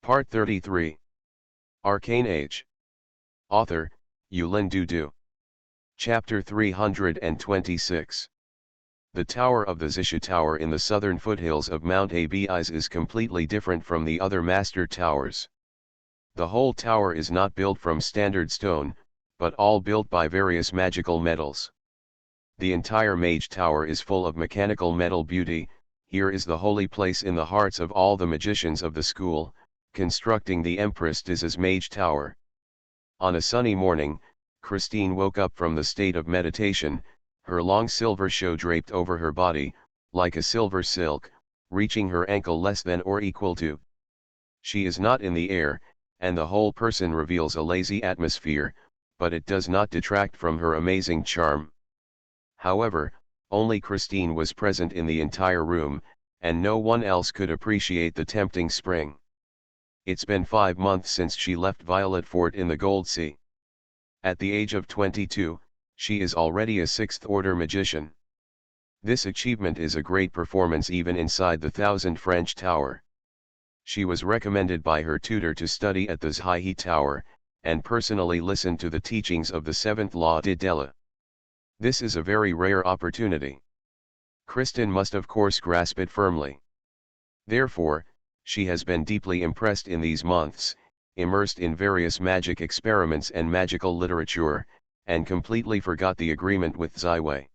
Part 33. Arcane Age. Author, Yulin Dudu. Chapter 326. The tower of the Zisha Tower in the southern foothills of Mount Abis is completely different from the other master towers. The whole tower is not built from standard stone, but all built by various magical metals. The entire mage tower is full of mechanical metal beauty. Here is the holy place in the hearts of all the magicians of the school, constructing the Empress Diza's mage tower. On a sunny morning, Christine woke up from the state of meditation, her long silver show draped over her body, like a silver silk, reaching her ankle less than or equal to. She is not in the air, and the whole person reveals a lazy atmosphere, but it does not detract from her amazing charm. However, only Christine was present in the entire room, and no one else could appreciate the tempting spring. It's been 5 months since she left Violet Fort in the Gold Sea. At the age of 22, she is already a 6th-order magician. This achievement is a great performance even inside the 1000 French Tower. She was recommended by her tutor to study at the Sci-fi Tower, and personally listen to the teachings of the 7th Law de Della. This is a very rare opportunity. Kristen must of course grasp it firmly. Therefore, she has been deeply impressed in these months, immersed in various magic experiments and magical literature, and completely forgot the agreement with Ziwei.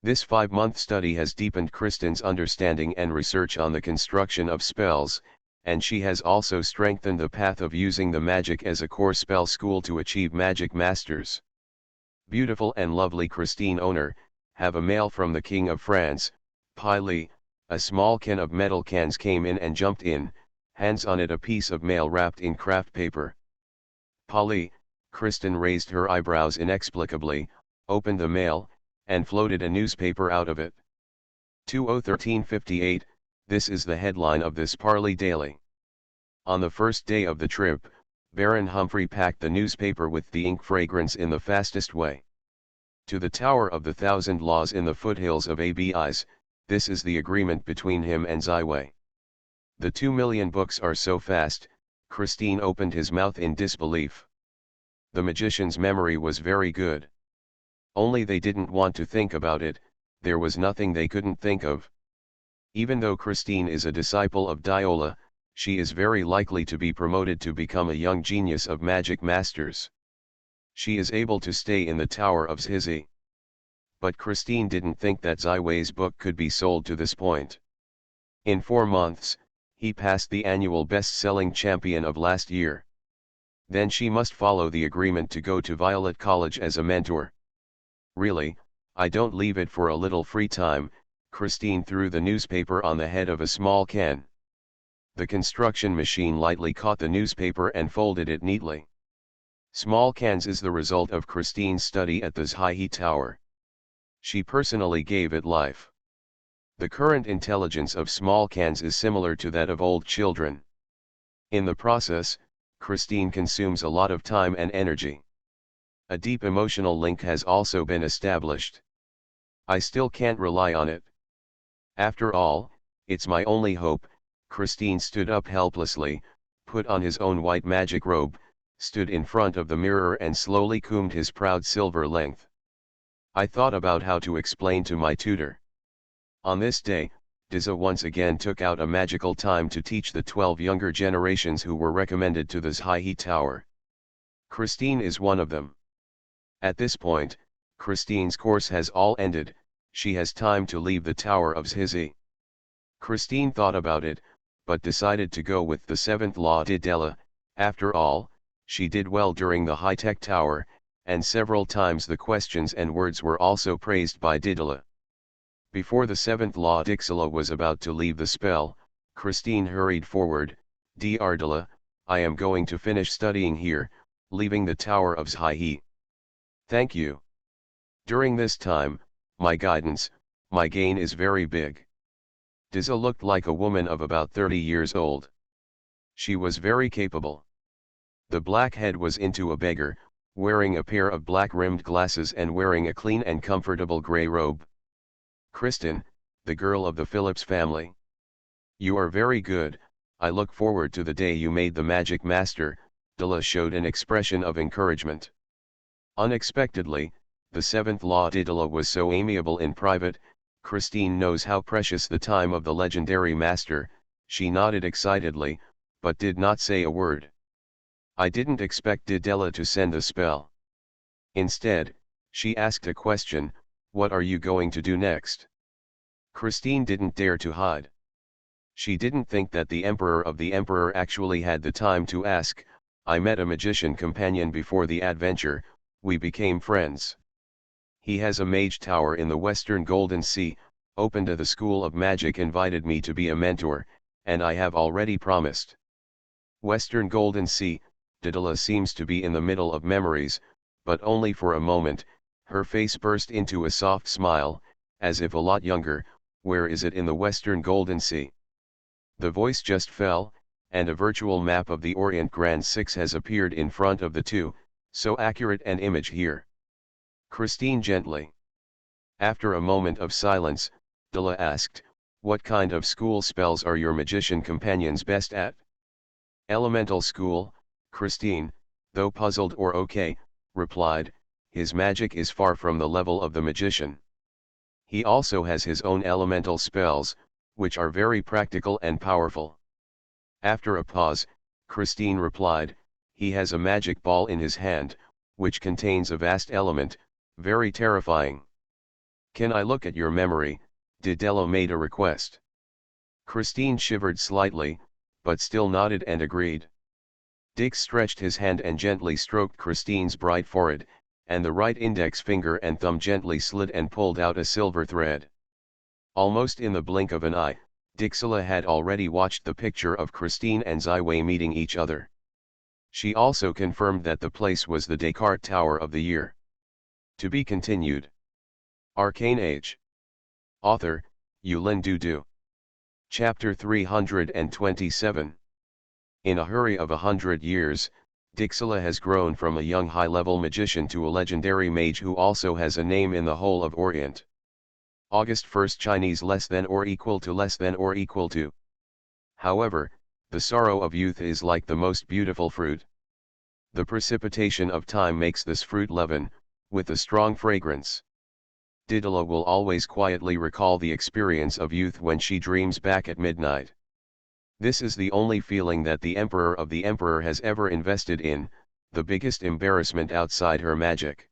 This 5-month study has deepened Kristen's understanding and research on the construction of spells, and she has also strengthened the path of using the magic as a core spell school to achieve magic masters. Beautiful and lovely Christine owner, have a mail from the King of France, Pili. A small can of metal cans came in and jumped in, hands on it a piece of mail wrapped in craft paper. Polly, Kristen raised her eyebrows inexplicably, opened the mail, and floated a newspaper out of it. 2013-58, this is the headline of this Parley Daily. On the first day of the trip, Baron Humphrey packed the newspaper with the ink fragrance in the fastest way. To the Tower of the 1000 Laws in the foothills of Abis. This is the agreement between him and Ziwei. The 2 million books are so fast, Christine opened his mouth in disbelief. The magician's memory was very good. Only they didn't want to think about it, there was nothing they couldn't think of. Even though Christine is a disciple of Diola, she is very likely to be promoted to become a young genius of magic masters. She is able to stay in the Tower of Zizi. But Christine didn't think that Ziwei's book could be sold to this point. In 4 months, he passed the annual best-selling champion of last year. Then she must follow the agreement to go to Violet College as a mentor. Really, I don't leave it for a little free time. Christine threw the newspaper on the head of a small can. The construction machine lightly caught the newspaper and folded it neatly. Small cans is the result of Christine's study at the Sci-fi Tower. She personally gave it life. The current intelligence of small cans is similar to that of old children. In the process, Christine consumes a lot of time and energy. A deep emotional link has also been established. I still can't rely on it. After all, it's my only hope. Christine stood up helplessly, put on his own white magic robe, stood in front of the mirror and slowly combed his proud silver length. I thought about how to explain to my tutor. On this day, Diza once again took out a magical time to teach the 12 younger generations who were recommended to the Sci-fi Tower. Christine is one of them. At this point, Christine's course has all ended, she has time to leave the Tower of Zizi. Christine thought about it, but decided to go with the 7th Law de Della. After all, she did well during the high-tech tower, and several times the questions and words were also praised by Didala. Before the 7th Law Dixila was about to leave the spell, Christine hurried forward. Dardala, I am going to finish studying here, leaving the Tower of Zhi. Thank you. During this time, my guidance, my gain is very big. Diza looked like a woman of about 30 years old. She was very capable. The black head was into a beggar, wearing a pair of black-rimmed glasses and wearing a clean and comfortable grey robe. Kristen, the girl of the Phillips family. You are very good, I look forward to the day you made the magic master. Dilla showed an expression of encouragement. Unexpectedly, the seventh law Didala was so amiable in private. Christine knows how precious the time of the legendary master. She nodded excitedly, but did not say a word. I didn't expect Didela to send the spell. Instead, she asked a question: what are you going to do next? Christine didn't dare to hide. She didn't think that the Emperor of the Emperor actually had the time to ask. I met a magician companion before the adventure, we became friends. He has a mage tower in the western Golden Sea, opened to the School of Magic, invited me to be a mentor, and I have already promised. Western Golden Sea, Didala seems to be in the middle of memories, but only for a moment. Her face burst into a soft smile, as if a lot younger. Where is it in the Western Golden Sea? The voice just fell, and a virtual map of the Orient Grand Six has appeared in front of the two, so accurate an image here. Christine gently. After a moment of silence, Dilla asked, what kind of school spells are your magician companions best at? Elemental school, Christine, though puzzled or okay, replied, his magic is far from the level of the magician. He also has his own elemental spells, which are very practical and powerful. After a pause, Christine replied, he has a magic ball in his hand, which contains a vast element, very terrifying. Can I look at your memory? Didela made a request. Christine shivered slightly, but still nodded and agreed. Dix stretched his hand and gently stroked Christine's bright forehead, and the right index finger and thumb gently slid and pulled out a silver thread. Almost in the blink of an eye, Dixela had already watched the picture of Christine and Ziwei meeting each other. She also confirmed that the place was the Descartes Tower of the Year. To be continued. Arcane Age. Author, Yulin Dudu. Chapter 327. In a hurry of 100 years, Dixela has grown from a young high-level magician to a legendary mage who also has a name in the whole of Orient. August 1 Chinese less than or equal to less than or equal to. However, the sorrow of youth is like the most beautiful fruit. The precipitation of time makes this fruit leaven, with a strong fragrance. Didela will always quietly recall the experience of youth when she dreams back at midnight. This is the only feeling that the Emperor of the Emperor has ever invested in, the biggest embarrassment outside her magic.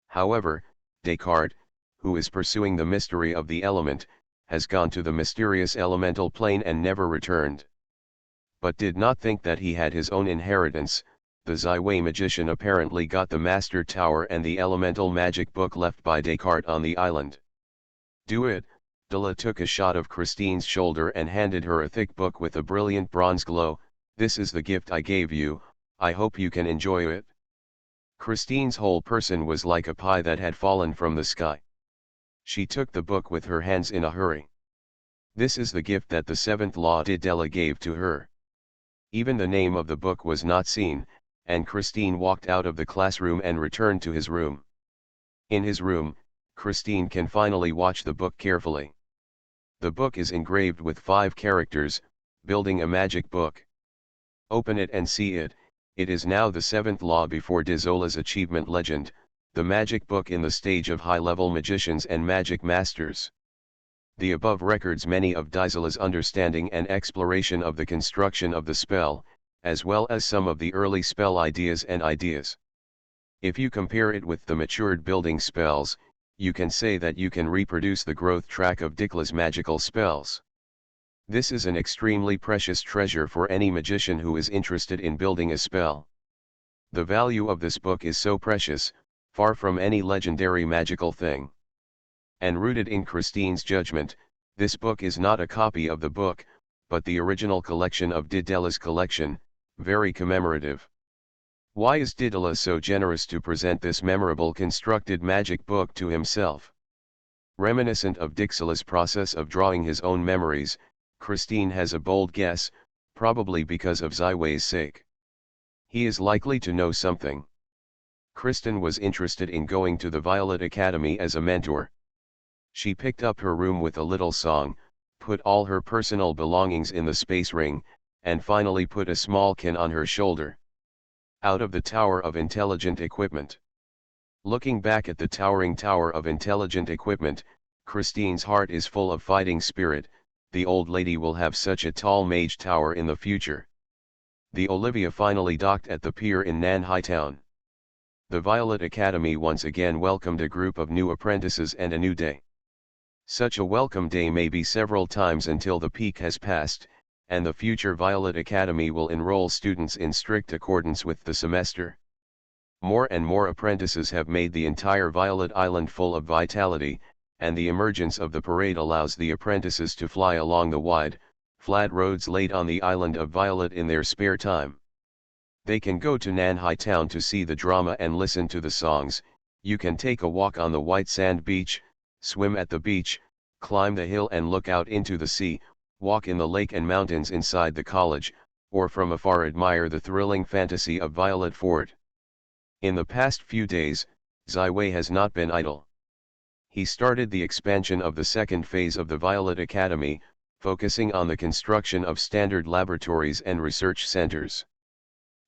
However, Descartes, who is pursuing the mystery of the element, has gone to the mysterious elemental plane and never returned. But did not think that he had his own inheritance. The Ziwei magician apparently got the Master Tower and the elemental magic book left by Descartes on the island. Do it. Dilla took a shot of Christine's shoulder and handed her a thick book with a brilliant bronze glow. This is the gift I gave you, I hope you can enjoy it. Christine's whole person was like a pie that had fallen from the sky. She took the book with her hands in a hurry. This is the gift that the seventh law Didela gave to her. Even the name of the book was not seen, and Christine walked out of the classroom and returned to his room. In his room, Christine can finally watch the book carefully. The book is engraved with 5 characters, building a magic book. Open it and see it. It is now the 7th law before Dizola's achievement legend, the magic book in the stage of high-level magicians and magic masters. The above records many of Dizola's understanding and exploration of the construction of the spell, as well as some of the early spell ideas and ideas. If you compare it with the matured building spells, you can say that you can reproduce the growth track of Dicla's magical spells. This is an extremely precious treasure for any magician who is interested in building a spell. The value of this book is so precious, far from any legendary magical thing. And rooted in Christine's judgment, this book is not a copy of the book, but the original collection of Didela's collection, very commemorative. Why is Didela so generous to present this memorable constructed magic book to himself? Reminiscent of Dixela's process of drawing his own memories, Christine has a bold guess, probably because of Ziwei's sake. He is likely to know something. Kristen was interested in going to the Violet Academy as a mentor. She picked up her room with a little song, put all her personal belongings in the space ring, and finally put a small kin on her shoulder. Out of the Tower of Intelligent Equipment. Looking back at the towering Tower of Intelligent Equipment, Christine's heart is full of fighting spirit. The old lady will have such a tall mage tower in the future. The Olivia finally docked at the pier in Nanhai Town. The Violet Academy once again welcomed a group of new apprentices and a new day. Such a welcome day may be several times until the peak has passed, and the future Violet Academy will enroll students in strict accordance with the semester. More and more apprentices have made the entire Violet Island full of vitality, and the emergence of the parade allows the apprentices to fly along the wide, flat roads laid on the island of Violet in their spare time. They can go to Nanhai Town to see the drama and listen to the songs. You can take a walk on the white sand beach, swim at the beach, climb the hill and look out into the sea, walk in the lake and mountains inside the college, or from afar admire the thrilling fantasy of Violet Fort. In the past few days, Ziwei has not been idle. He started the expansion of the second phase of the Violet Academy, focusing on the construction of standard laboratories and research centers.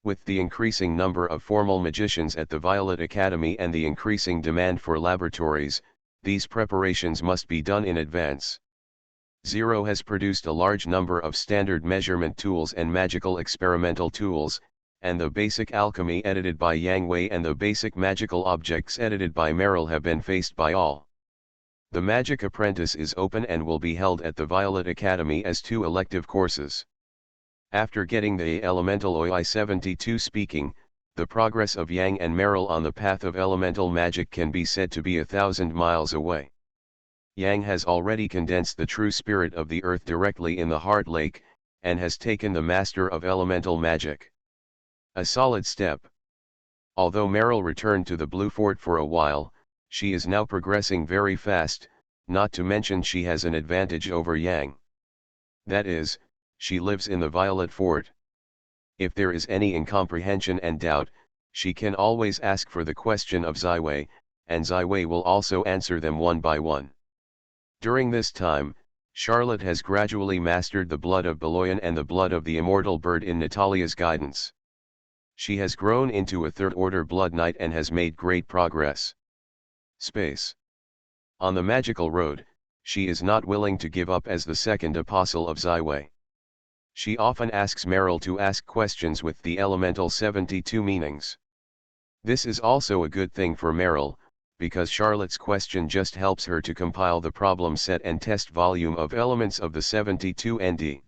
With the increasing number of formal magicians at the Violet Academy and the increasing demand for laboratories, these preparations must be done in advance. Zero has produced a large number of standard measurement tools and magical experimental tools, and the basic alchemy edited by Yang Wei and the basic magical objects edited by Merrill have been faced by all. The Magic Apprentice is open and will be held at the Violet Academy as 2 elective courses. After getting the Elemental OI-72 speaking, the progress of Yang and Merrill on the path of elemental magic can be said to be 1,000 miles away. Yang has already condensed the true spirit of the earth directly in the Heart Lake, and has taken the Master of Elemental Magic. A solid step. Although Merrill returned to the Blue Fort for a while, she is now progressing very fast, not to mention she has an advantage over Yang. That is, she lives in the Violet Fort. If there is any incomprehension and doubt, she can always ask for the question of Ziwei, and Ziwei will also answer them one by one. During this time, Charlotte has gradually mastered the blood of Beloyan and the blood of the immortal bird in Natalia's guidance. She has grown into a third-order blood knight and has made great progress. Space. On the magical road, she is not willing to give up as the second apostle of Ziwei. She often asks Merrill to ask questions with the elemental 72 meanings. This is also a good thing for Merrill, because Charlotte's question just helps her to compile the problem set and test volume of elements of the 72 ND.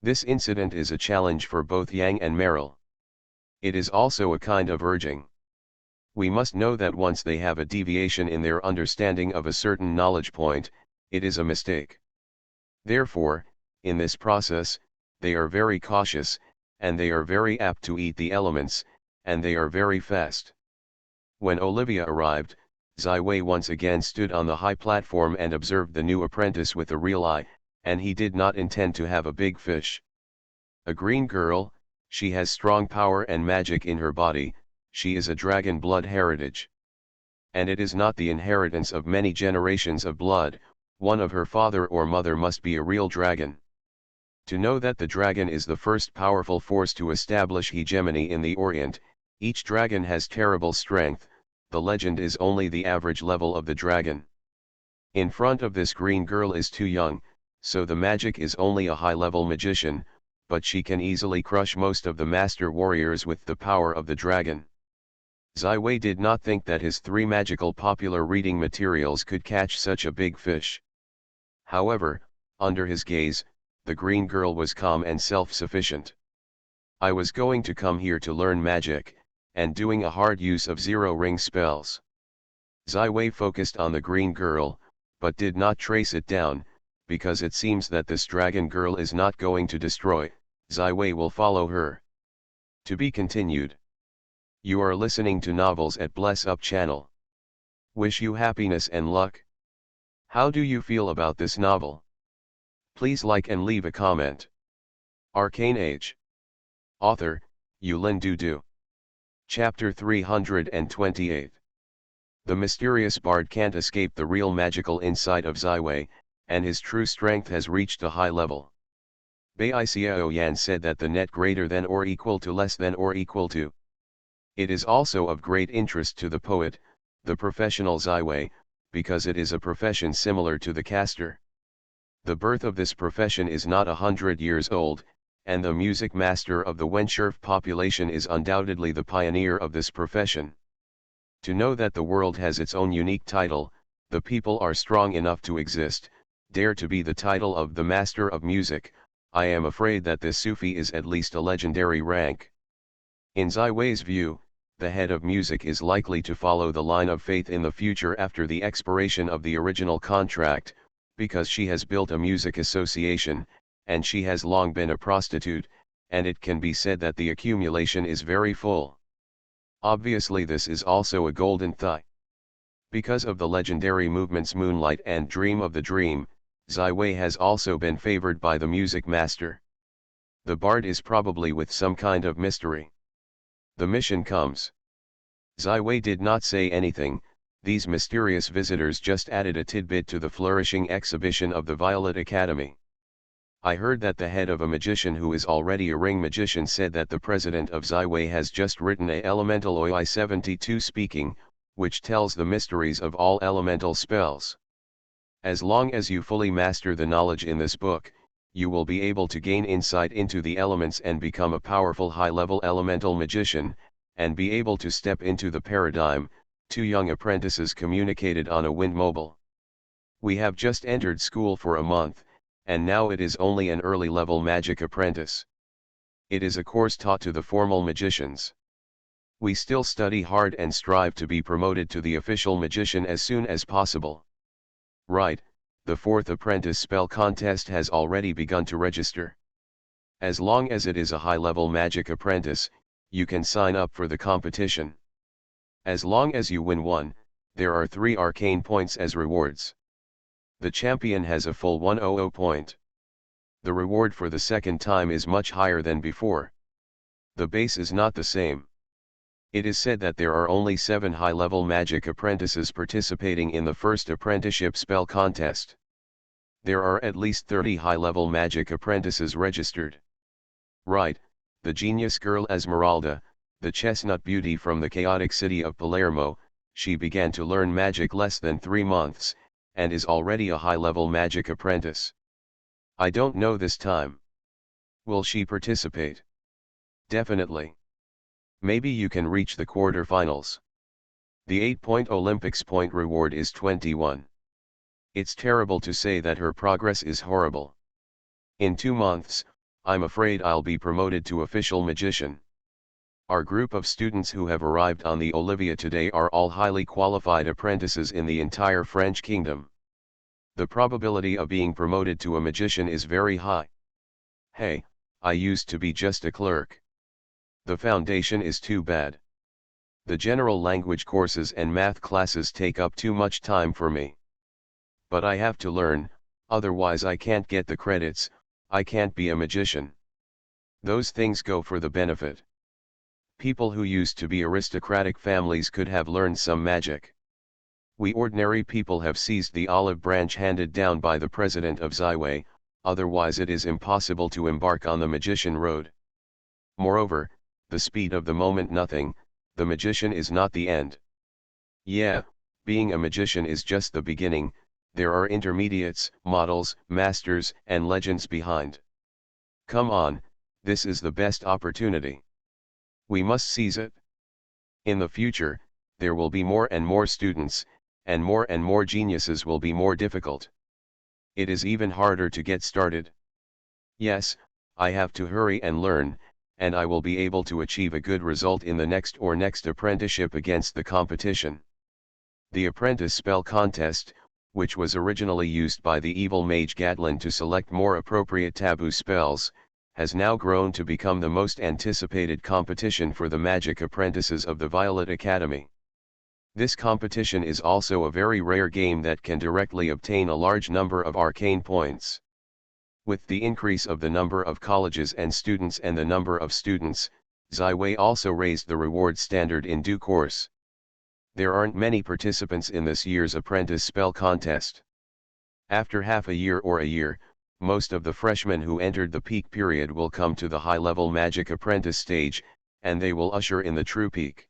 This incident is a challenge for both Yang and Merrill. It is also a kind of urging. We must know that once they have a deviation in their understanding of a certain knowledge point, it is a mistake. Therefore, in this process, they are very cautious, and they are very apt to eat the elements, and they are very fast. When Olivia arrived, Ziwei once again stood on the high platform and observed the new apprentice with a real eye, and he did not intend to have a big fish. A green girl, she has strong power and magic in her body, she is a dragon blood heritage. And it is not the inheritance of many generations of blood, one of her father or mother must be a real dragon. To know that the dragon is the first powerful force to establish hegemony in the Orient, each dragon has terrible strength, the legend is only the average level of the dragon. In front of this green girl is too young, so the magic is only a high-level magician, but she can easily crush most of the master warriors with the power of the dragon. Ziwei did not think that his 3 magical popular reading materials could catch such a big fish. However, under his gaze, the green girl was calm and self-sufficient. I was going to come here to learn magic, and doing a hard use of 0-ring spells. Ziwei focused on the green girl, but did not trace it down, because it seems that this dragon girl is not going to destroy, Ziwei will follow her. To be continued. You are listening to novels at Bless Up channel. Wish you happiness and luck. How do you feel about this novel? Please like and leave a comment. Arcane Age. Author, Yulin Dudu. Chapter 328. The mysterious bard can't escape the real magical insight of Ziwei, and his true strength has reached a high level. Bai Yan said that the net greater than or equal to less than or equal to. It is also of great interest to the poet, the professional Ziwei, because it is a profession similar to the caster. The birth of this profession is not 100 years old, and the music master of the Wenshurf population is undoubtedly the pioneer of this profession. To know that the world has its own unique title, the people are strong enough to exist, dare to be the title of the master of music. I am afraid that this Sufi is at least a legendary rank. In Ziwei's view, the head of music is likely to follow the line of faith in the future after the expiration of the original contract, because she has built a music association, and she has long been a prostitute, and it can be said that the accumulation is very full. Obviously this is also a golden thigh. Because of the legendary movements Moonlight and Dream of the Dream, Ziwei has also been favored by the music master. The bard is probably with some kind of mystery. The mission comes. Ziwei did not say anything, these mysterious visitors just added a tidbit to the flourishing exhibition of the Violet Academy. I heard that the head of a magician who is already a ring magician said that the president of Ziwei has just written a elemental OI 72 speaking, which tells the mysteries of all elemental spells. As long as you fully master the knowledge in this book, you will be able to gain insight into the elements and become a powerful high-level elemental magician, and be able to step into the paradigm. Two young apprentices communicated on a wind mobile. We have just entered school for a month, and now it is only an early-level magic apprentice. It is a course taught to the formal magicians. We still study hard and strive to be promoted to the official magician as soon as possible. Right, the 4th apprentice spell contest has already begun to register. As long as it is a high-level magic apprentice, you can sign up for the competition. As long as you win one, there are 3 arcane points as rewards. The champion has a full 100 point. The reward for the second time is much higher than before. The base is not the same. It is said that there are only 7 high-level magic apprentices participating in the first apprenticeship spell contest. There are at least 30 high-level magic apprentices registered. Right, the genius girl Esmeralda, the chestnut beauty from the chaotic city of Palermo, she began to learn magic less than 3 months, and is already a high-level magic apprentice. I don't know this time. Will she participate? Definitely. Maybe you can reach the quarter-finals. The 8-point Olympics point reward is 21. It's terrible to say that her progress is horrible. In 2 months, I'm afraid I'll be promoted to official magician. Our group of students who have arrived on the Olivia today are all highly qualified apprentices in the entire French kingdom. The probability of being promoted to a magician is very high. Hey, I used to be just a clerk. The foundation is too bad. The general language courses and math classes take up too much time for me. But I have to learn, otherwise I can't get the credits, I can't be a magician. Those things go for the benefit. People who used to be aristocratic families could have learned some magic. We ordinary people have seized the olive branch handed down by the president of Ziwei, otherwise it is impossible to embark on the magician road. Moreover, the speed of the moment nothing, the magician is not the end. Yeah, being a magician is just the beginning, there are intermediates, models, masters, and legends behind. Come on, this is the best opportunity. We must seize it. In the future, there will be more and more students, and more geniuses will be more difficult. It is even harder to get started. Yes, I have to hurry and learn, and I will be able to achieve a good result in the next apprenticeship against the competition. The apprentice spell contest, which was originally used by the evil mage Gatlin to select more appropriate taboo spells, has now grown to become the most anticipated competition for the magic apprentices of the Violet Academy. This competition is also a very rare game that can directly obtain a large number of arcane points. With the increase of the number of colleges and students and the number of students, Ziwei also raised the reward standard in due course. There aren't many participants in this year's apprentice spell contest. After half a year or a year, most of the freshmen who entered the peak period will come to the high-level magic apprentice stage, and they will usher in the true peak.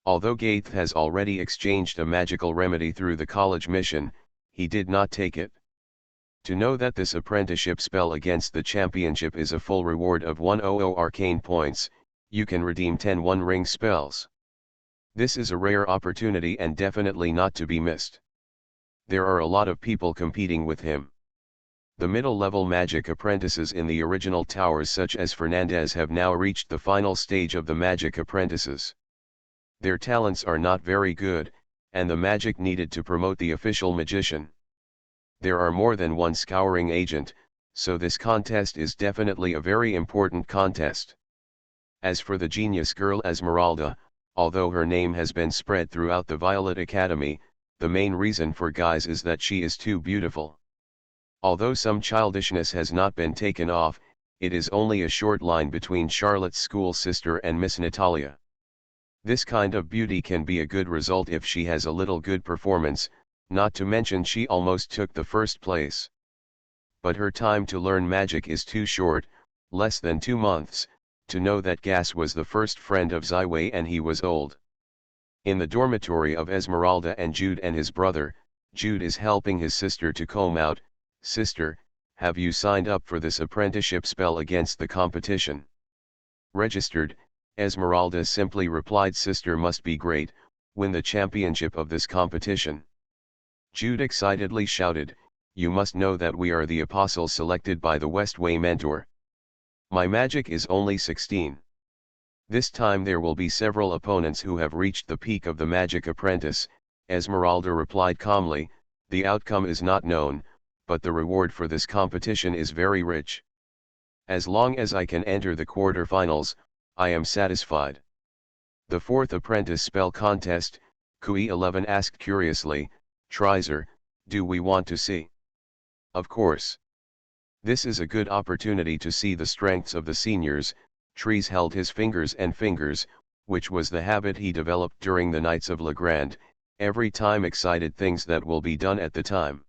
Although Gaith has already exchanged a magical remedy through the college mission, he did not take it. To know that this apprenticeship spell against the championship is a full reward of 100 arcane points, you can redeem 10 One Ring spells. This is a rare opportunity and definitely not to be missed. There are a lot of people competing with him. The middle-level magic apprentices in the original towers such as Fernandez have now reached the final stage of the magic apprentices. Their talents are not very good, and the magic needed to promote the official magician. There are more than one scouring agent, so this contest is definitely a very important contest. As for the genius girl Esmeralda, although her name has been spread throughout the Violet Academy, the main reason for guys is that she is too beautiful. Although some childishness has not been taken off, it is only a short line between Charlotte's school sister and Miss Natalia. This kind of beauty can be a good result if she has a little good performance, not to mention she almost took the first place. But her time to learn magic is too short, less than 2 months, to know that Gas was the first friend of Zywei and he was old. In the dormitory of Esmeralda and Jude and his brother, Jude is helping his sister to comb out. Sister, have you signed up for this apprenticeship spell against the competition? Registered, Esmeralda simply replied. Sister must be great, win the championship of this competition. Jude excitedly shouted, you must know that we are the apostles selected by the Westway mentor. My magic is only 16. This time there will be several opponents who have reached the peak of the magic apprentice. Esmeralda replied calmly, the outcome is not known, but the reward for this competition is very rich. As long as I can enter the quarter-finals, I am satisfied. The fourth apprentice spell contest, Kui 11 asked curiously, Trizer, do we want to see? Of course. This is a good opportunity to see the strengths of the seniors. Trees held his fingers, which was the habit he developed during the Nights of Legrand, every time excited things that will be done at the time.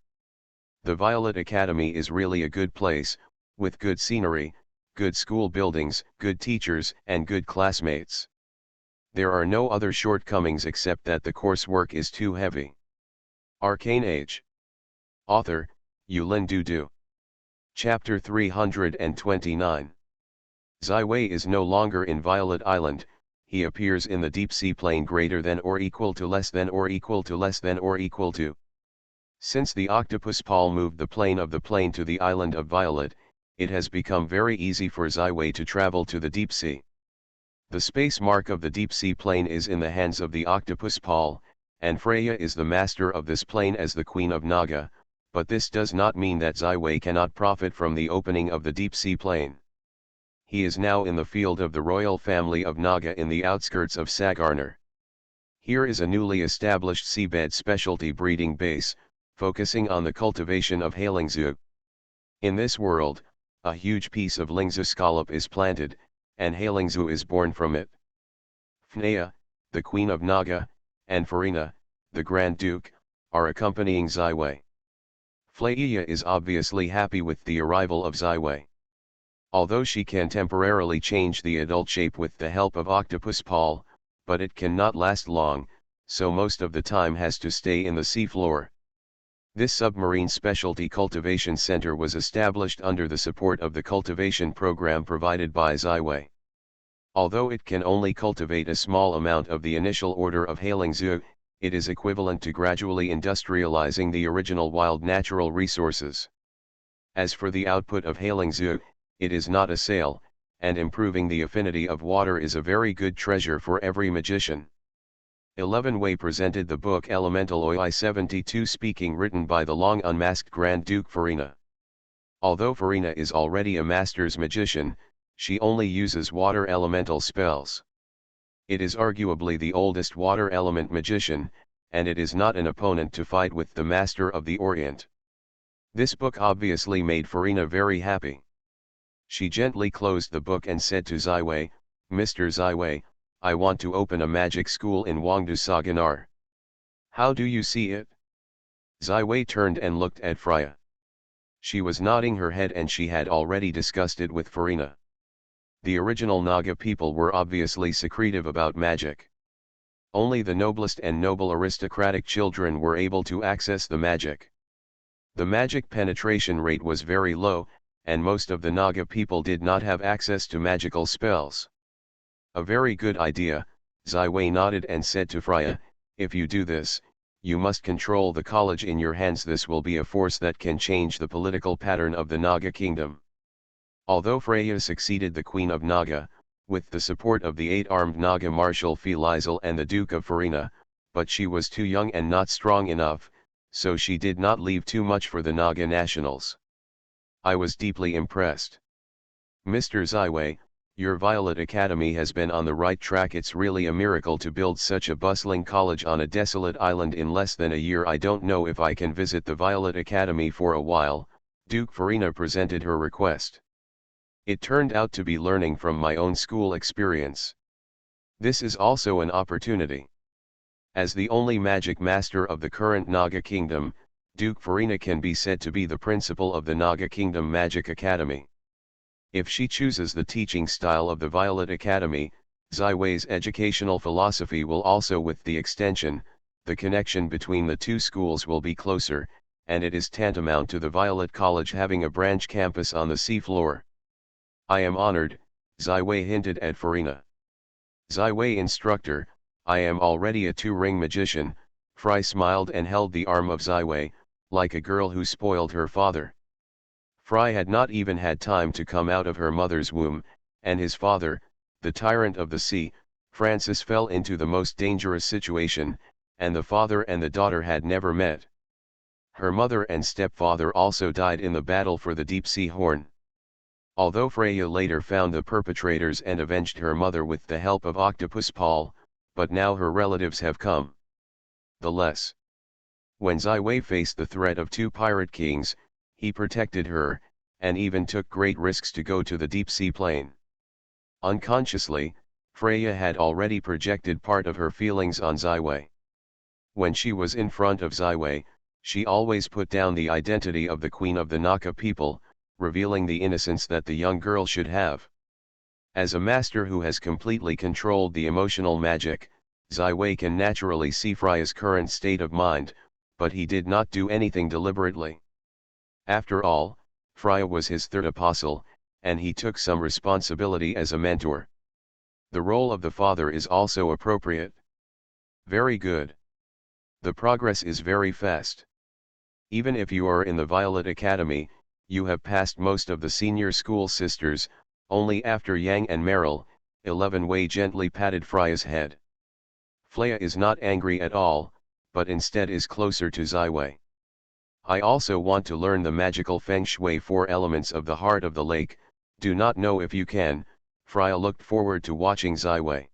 The Violet Academy is really a good place, with good scenery, good school buildings, good teachers, and good classmates. There are no other shortcomings except that the coursework is too heavy. Arcane Age. Author, Yulin Dudu. Chapter 329. Zywei is no longer in Violet Island, he appears in the deep sea plane greater than or equal to less than or equal to less than or equal to. Since the octopus Paul moved the plane of the plane to the island of Violet, it has become very easy for Zywei to travel to the deep sea. The space mark of the deep sea plane is in the hands of the octopus Paul, and Freya is the master of this plane as the Queen of Naga, but this does not mean that Zywei cannot profit from the opening of the deep sea plane. He is now in the field of the royal family of Naga in the outskirts of Sagarner. Here is a newly established seabed specialty breeding base, focusing on the cultivation of Halingzu. In this world, a huge piece of Lingzu scallop is planted, and Halingzu is born from it. Fnea, the Queen of Naga, and Farina, the Grand Duke, are accompanying Zywei. Flaia is obviously happy with the arrival of Zywei. Although she can temporarily change the adult shape with the help of Octopus Paul, but it cannot last long, so most of the time has to stay in the seafloor. This submarine specialty cultivation center was established under the support of the cultivation program provided by Zywei. Although it can only cultivate a small amount of the initial order of Halingzu, it is equivalent to gradually industrializing the original wild natural resources. As for the output of Halingzu, it is not a sale, and improving the affinity of water is a very good treasure for every magician. 11 Wei presented the book Elemental Oi 72 speaking written by the long unmasked Grand Duke Farina. Although Farina is already a master's magician, she only uses water elemental spells. It is arguably the oldest water element magician, and it is not an opponent to fight with the Master of the Orient. This book obviously made Farina very happy. She gently closed the book and said to Zywei, Mr. Zywei, I want to open a magic school in Wangdu Saganar. How do you see it? Zywei turned and looked at Freya. She was nodding her head and she had already discussed it with Farina. The original Naga people were obviously secretive about magic. Only the noblest and noble aristocratic children were able to access the magic. The magic penetration rate was very low, and most of the Naga people did not have access to magical spells. A very good idea, Ziwei nodded and said to Freya, if you do this, you must control the college in your hands. This will be a force that can change the political pattern of the Naga kingdom. Although Freya succeeded the Queen of Naga, with the support of the 8-armed Naga Marshal Felizel and the Duke of Farina, but she was too young and not strong enough, so she did not leave too much for the Naga nationals. I was deeply impressed. Mr. Ziwei, your Violet Academy has been on the right track. It's really a miracle to build such a bustling college on a desolate island in less than a year. I don't know if I can visit the Violet Academy for a while. Duke Farina presented her request. It turned out to be learning from my own school experience. This is also an opportunity. As the only magic master of the current Naga kingdom, Duke Farina can be said to be the principal of the Naga Kingdom Magic Academy. If she chooses the teaching style of the Violet Academy, Ziwei's educational philosophy will also with the extension, the connection between the two schools will be closer, and it is tantamount to the Violet College having a branch campus on the seafloor. I am honored, Ziwei hinted at Farina. Ziwei instructor, I am already a 2-ring magician. Fry smiled and held the arm of Ziwei, like a girl who spoiled her father. Fry had not even had time to come out of her mother's womb, and his father, the tyrant of the sea, Francis, fell into the most dangerous situation, and the father and the daughter had never met. Her mother and stepfather also died in the battle for the deep sea horn. Although Freya later found the perpetrators and avenged her mother with the help of Octopus Paul, but now her relatives have come. The less. When Ziwei faced the threat of 2 pirate kings, he protected her, and even took great risks to go to the deep sea plane. Unconsciously, Freya had already projected part of her feelings on Ziwei. When she was in front of Ziwei, she always put down the identity of the Queen of the Naka people, revealing the innocence that the young girl should have. As a master who has completely controlled the emotional magic, Ziwei can naturally see Freya's current state of mind, but he did not do anything deliberately. After all, Freya was his 3rd apostle, and he took some responsibility as a mentor. The role of the father is also appropriate. Very good. The progress is very fast. Even if you are in the Violet Academy, you have passed most of the senior school sisters, only after Yang and Meryl. 11 Wei gently patted Freya's head. Freya is not angry at all, but instead is closer to Ziwei. I also want to learn the magical Feng Shui 4 elements of the heart of the lake. Do not know if you can. Freya looked forward to watching Ziwei.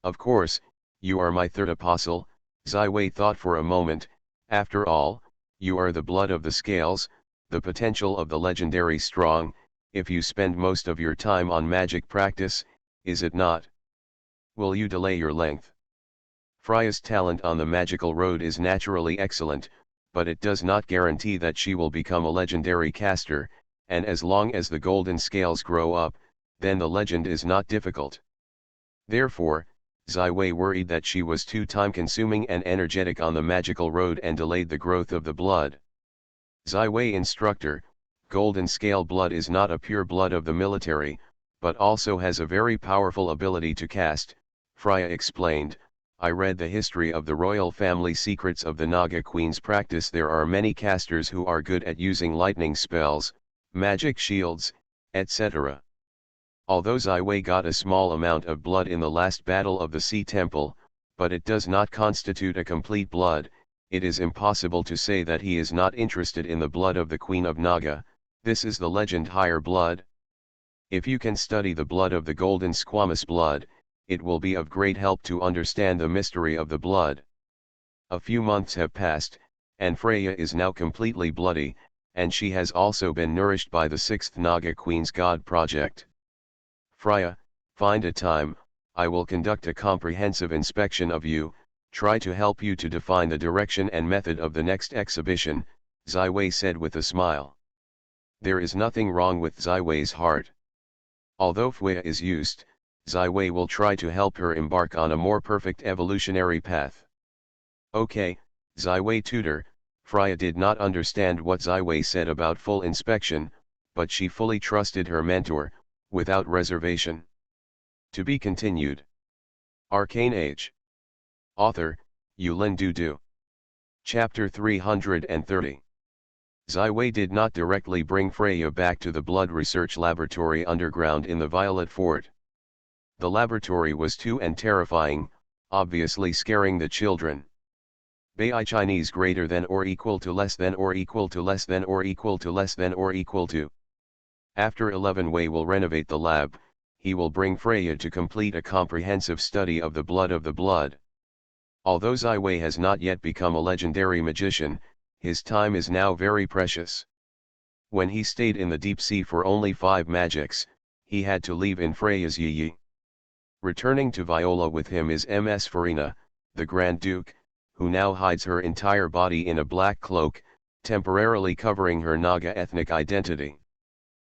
Of course, you are my 3rd apostle. Ziwei thought for a moment. After all, you are the blood of the scales, the potential of the legendary strong. If you spend most of your time on magic practice, is it not? Will you delay your length? Freya's talent on the magical road is naturally excellent, but it does not guarantee that she will become a legendary caster, and as long as the golden scales grow up, then the legend is not difficult. Therefore, Ziwei worried that she was too time-consuming and energetic on the magical road and delayed the growth of the blood. Ziwei instructor, golden scale blood is not a pure blood of the military, but also has a very powerful ability to cast. Freya explained, I read the history of the royal family secrets of the Naga Queen's practice. There are many casters who are good at using lightning spells, magic shields, etc. Although Ziwei got a small amount of blood in the last battle of the Sea Temple, but it does not constitute a complete blood. It is impossible to say that he is not interested in the blood of the Queen of Naga. This is the legend higher blood. If you can study the blood of the golden squamous blood, it will be of great help to understand the mystery of the blood. A few months have passed, and Freya is now completely bloody, and she has also been nourished by the 6th Naga Queen's God project. Freya, find a time, I will conduct a comprehensive inspection of you, try to help you to define the direction and method of the next exhibition, Ziwei said with a smile. There is nothing wrong with Ziwei's heart. Although Fuya is used, Ziwei will try to help her embark on a more perfect evolutionary path. Okay, Ziwei tutor. Freya did not understand what Ziwei said about full inspection, but she fully trusted her mentor, without reservation. To be continued. Arcane Age. Author, Yulin Dudu. Chapter 330. Ziwei did not directly bring Freya back to the Blood Research Laboratory underground in the Violet Fort. The laboratory was too and terrifying, obviously scaring the children. Bai Chinese greater than or equal to less than or equal to less than or equal to less than or equal to. After 11 Wei will renovate the lab, he will bring Freya to complete a comprehensive study of the blood. Although Ziwei has not yet become a legendary magician, his time is now very precious. When he stayed in the deep sea for only 5 magics, he had to leave in Freya's Yi. Returning to Viola with him is Ms. Farina, the Grand Duke, who now hides her entire body in a black cloak, temporarily covering her Naga ethnic identity.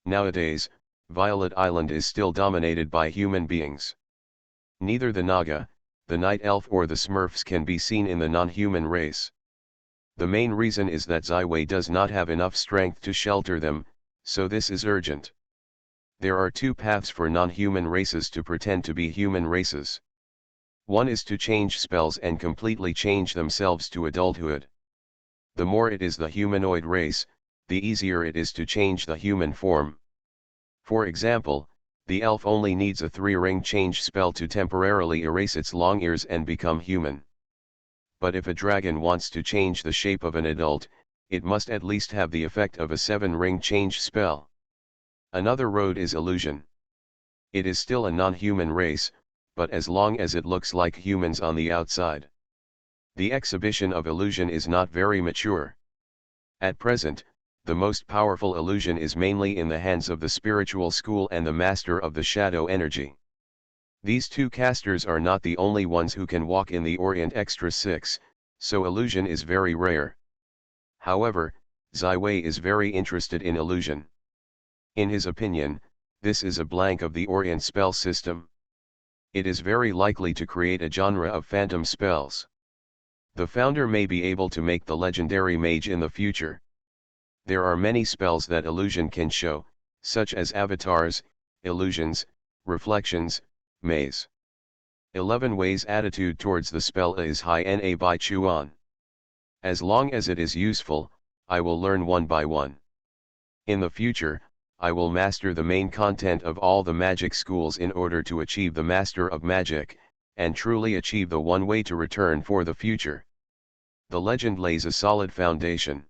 Nowadays, Violet Island is still dominated by human beings. Neither the Naga, the Night Elf or the Smurfs can be seen in the non-human race. The main reason is that Ziwei does not have enough strength to shelter them, so this is urgent. There are 2 paths for non-human races to pretend to be human races. One is to change spells and completely change themselves to adulthood. The more it is the humanoid race, the easier it is to change the human form. For example, the elf only needs a 3-ring change spell to temporarily erase its long ears and become human. But if a dragon wants to change the shape of an adult, it must at least have the effect of a 7-ring change spell. Another road is illusion. It is still a non-human race, but as long as it looks like humans on the outside. The exhibition of illusion is not very mature. At present, the most powerful illusion is mainly in the hands of the spiritual school and the master of the shadow energy. These 2 casters are not the only ones who can walk in the Orient Extra 6, so illusion is very rare. However, Ziwei is very interested in illusion. In his opinion, this is a blank of the Orient spell system. It is very likely to create a genre of phantom spells. The founder may be able to make the legendary mage in the future. There are many spells that illusion can show, such as avatars, illusions, reflections, maze. 11 Wei's attitude towards the spell is high na by Chuan. As long as it is useful, I will learn one by one. In the future, I will master the main content of all the magic schools in order to achieve the Master of Magic, and truly achieve the one way to return for the future. The legend lays a solid foundation.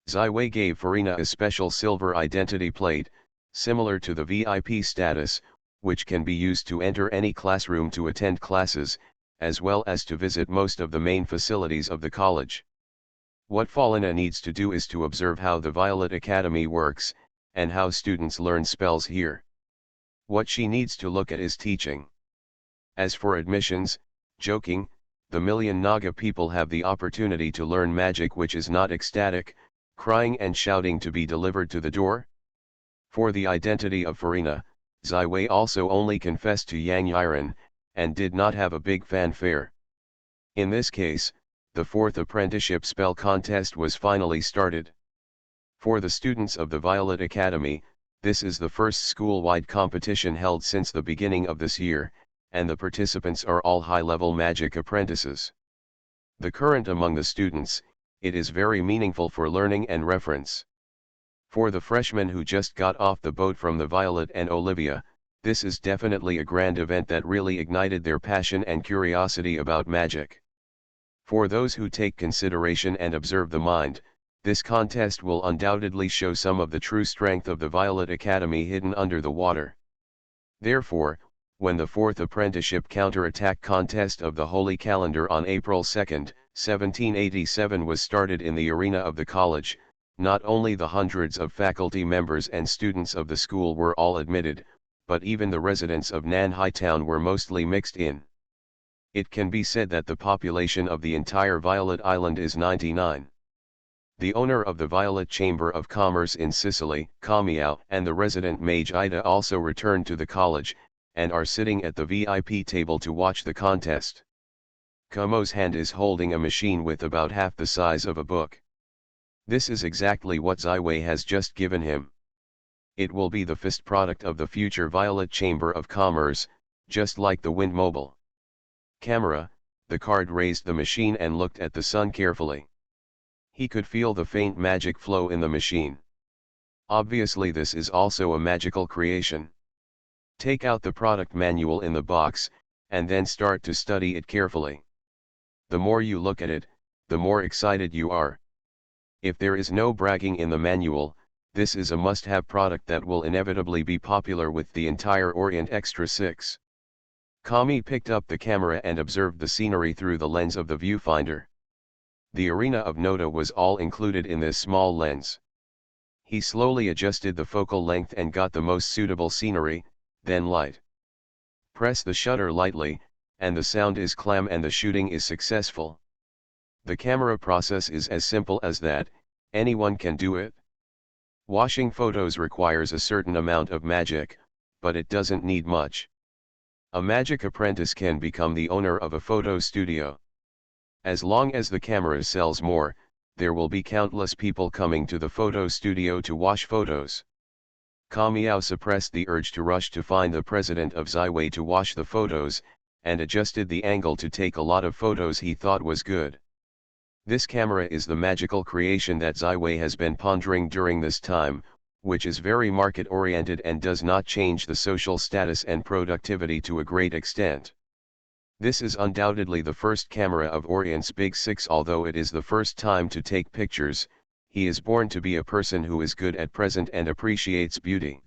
Ziwei gave Farina a special silver identity plate, similar to the VIP status, which can be used to enter any classroom to attend classes, as well as to visit most of the main facilities of the college. What Farina needs to do is to observe how the Violet Academy works, and how students learn spells here. What she needs to look at is teaching. As for admissions, joking, the million Naga people have the opportunity to learn magic which is not ecstatic, crying and shouting to be delivered to the door. For the identity of Farina, Ziwei also only confessed to Yang Yiren, and did not have a big fanfare. In this case, the 4th apprenticeship spell contest was finally started. For the students of the Violet Academy, this is the first school-wide competition held since the beginning of this year, and the participants are all high-level magic apprentices. The current among the students, it is very meaningful for learning and reference. For the freshmen who just got off the boat from the Violet and Olivia, this is definitely a grand event that really ignited their passion and curiosity about magic. For those who take consideration and observe the mind, this contest will undoubtedly show some of the true strength of the Violet Academy hidden under the water. Therefore, when the 4th apprenticeship counter-attack contest of the Holy Calendar on April 2, 1787 was started in the arena of the college, not only the hundreds of faculty members and students of the school were all admitted, but even the residents of Nanhai Town were mostly mixed in. It can be said that the population of the entire Violet Island is 99. The owner of the Violet Chamber of Commerce in Sicily, Kamiao, and the resident mage Ida also returned to the college, and are sitting at the VIP table to watch the contest. Kumo's hand is holding a machine with about half the size of a book. This is exactly what Ziwei has just given him. It will be the first product of the future Violet Chamber of Commerce, just like the Wind Mobile. Camera, the card raised the machine and looked at the sun carefully. He could feel the faint magic flow in the machine. Obviously this is also a magical creation. Take out the product manual in the box, and then start to study it carefully. The more you look at it, the more excited you are. If there is no bragging in the manual, this is a must-have product that will inevitably be popular with the entire Orient Extra 6. Kami picked up the camera and observed the scenery through the lens of the viewfinder. The arena of Noda was all included in this small lens. He slowly adjusted the focal length and got the most suitable scenery, then light. Press the shutter lightly, and the sound is clam and the shooting is successful. The camera process is as simple as that, anyone can do it. Washing photos requires a certain amount of magic, but it doesn't need much. A magic apprentice can become the owner of a photo studio. As long as the camera sells more, there will be countless people coming to the photo studio to wash photos. Kamiao suppressed the urge to rush to find the president of Ziwei to wash the photos, and adjusted the angle to take a lot of photos he thought was good. This camera is the magical creation that Ziwei has been pondering during this time, which is very market-oriented and does not change the social status and productivity to a great extent. This is undoubtedly the first camera of Orient's Big Six. Although it is the first time to take pictures, he is born to be a person who is good at present and appreciates beauty.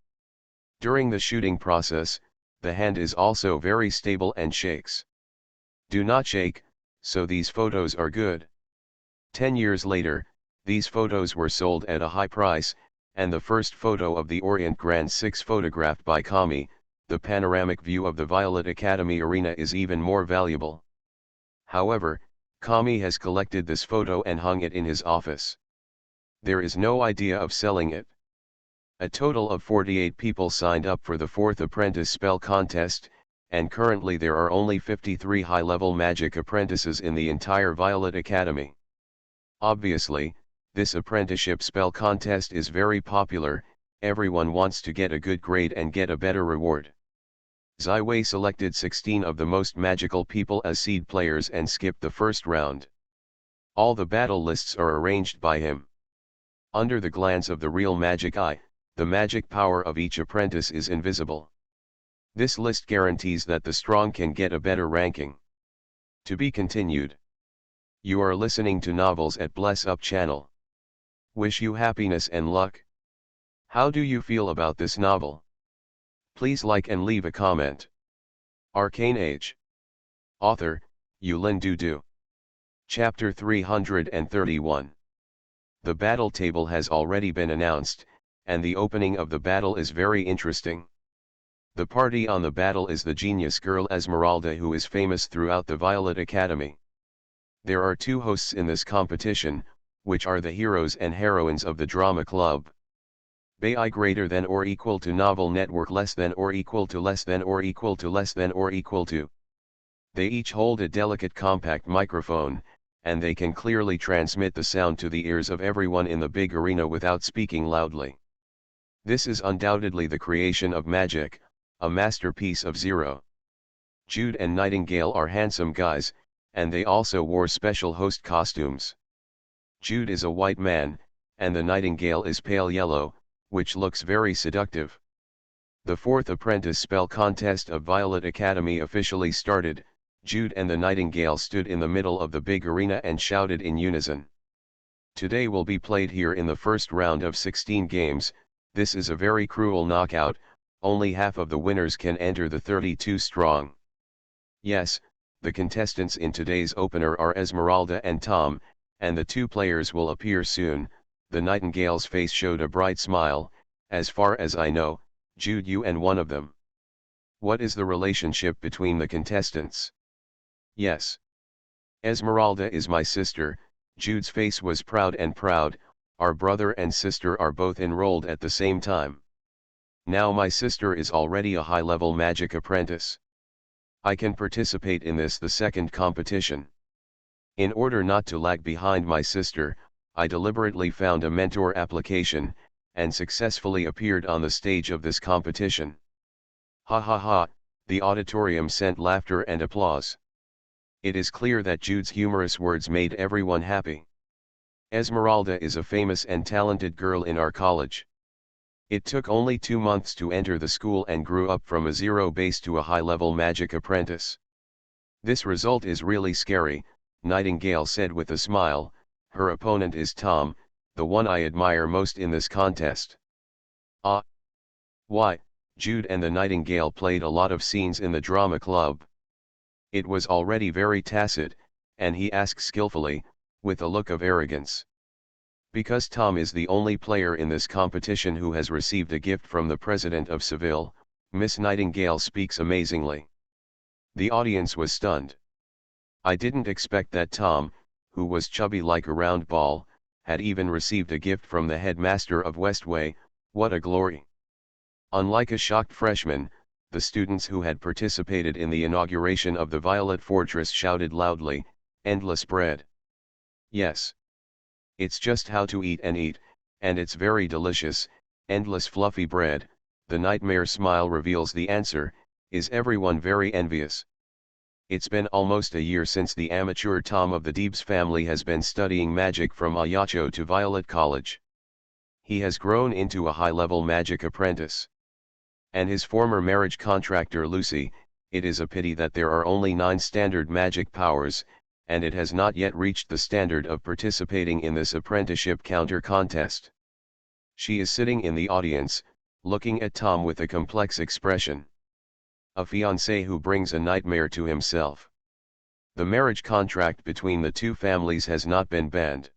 During the shooting process, the hand is also very stable and shakes. Do not shake, so these photos are good. 10 years later, these photos were sold at a high price, and the first photo of the Orient Grand 6 photographed by Kami, the panoramic view of the Violet Academy arena, is even more valuable. However, Kami has collected this photo and hung it in his office. There is no idea of selling it. A total of 48 people signed up for the 4th apprentice spell contest, and currently there are only 53 high-level magic apprentices in the entire Violet Academy. Obviously, this apprenticeship spell contest is very popular. Everyone wants to get a good grade and get a better reward. Ziwei selected 16 of the most magical people as seed players and skipped the first round. All the battle lists are arranged by him. Under the glance of the real magic eye, the magic power of each apprentice is invisible. This list guarantees that the strong can get a better ranking. To be continued. You are listening to Novels at Bless Up channel. Wish you happiness and luck. How do you feel about this novel? Please like and leave a comment. Arcane Age. Author, Yulin Dudu. Chapter 331. The battle table has already been announced, and the opening of the battle is very interesting. The party on the battle is the genius girl Esmeralda, who is famous throughout the Violet Academy. There are 2 hosts in this competition, which are the heroes and heroines of the drama club. BI greater than or equal to novel network less than or equal to less than or equal to less than or equal to. They each hold a delicate compact microphone, and they can clearly transmit the sound to the ears of everyone in the big arena without speaking loudly. This is undoubtedly the creation of magic, a masterpiece of Zero. Jude and Nightingale are handsome guys, and they also wore special host costumes. Jude is a white man, and the Nightingale is pale yellow, which looks very seductive. The 4th apprentice spell contest of Violet Academy officially started. Jude and the Nightingale stood in the middle of the big arena and shouted in unison. Today will be played here in the first round of 16 games. This is a very cruel knockout. Only half of the winners can enter the 32 strong. Yes, the contestants in today's opener are Esmeralda and Tom, and the 2 players will appear soon. The Nightingale's face showed a bright smile. As far as I know, Jude, you and one of them. What is the relationship between the contestants? Yes. Esmeralda is my sister, Jude's face was proud and proud. Our brother and sister are both enrolled at the same time. Now my sister is already a high-level magic apprentice. I can participate in the second competition. In order not to lag behind my sister, I deliberately found a mentor application, and successfully appeared on the stage of this competition. Ha ha ha, the auditorium sent laughter and applause. It is clear that Jude's humorous words made everyone happy. Esmeralda is a famous and talented girl in our college. It took only 2 months to enter the school and grew up from a zero base to a high-level magic apprentice. This result is really scary, Nightingale said with a smile. Her opponent is Tom, the one I admire most in this contest. Ah! Why, Jude and the Nightingale played a lot of scenes in the drama club. It was already very tacit, and he asked skillfully, with a look of arrogance. Because Tom is the only player in this competition who has received a gift from the President of Seville, Miss Nightingale speaks amazingly. The audience was stunned. I didn't expect that Tom, who was chubby like a round ball, had even received a gift from the headmaster of Westway. What a glory! Unlike a shocked freshman, the students who had participated in the inauguration of the Violet Fortress shouted loudly, "Endless bread!" Yes. It's just how to eat, and it's very delicious. Endless fluffy bread. The nightmare smile reveals the answer. Is everyone very envious? It's been almost a year since the amateur Tom of the Deebs family has been studying magic from Ayacho to Violet College. He has grown into a high-level magic apprentice. And his former marriage contractor Lucy, it is a pity that there are only 9 standard magic powers, and it has not yet reached the standard of participating in this apprenticeship counter contest. She is sitting in the audience, looking at Tom with a complex expression. A fiancé who brings a nightmare to himself. The marriage contract between the two families has not been banned.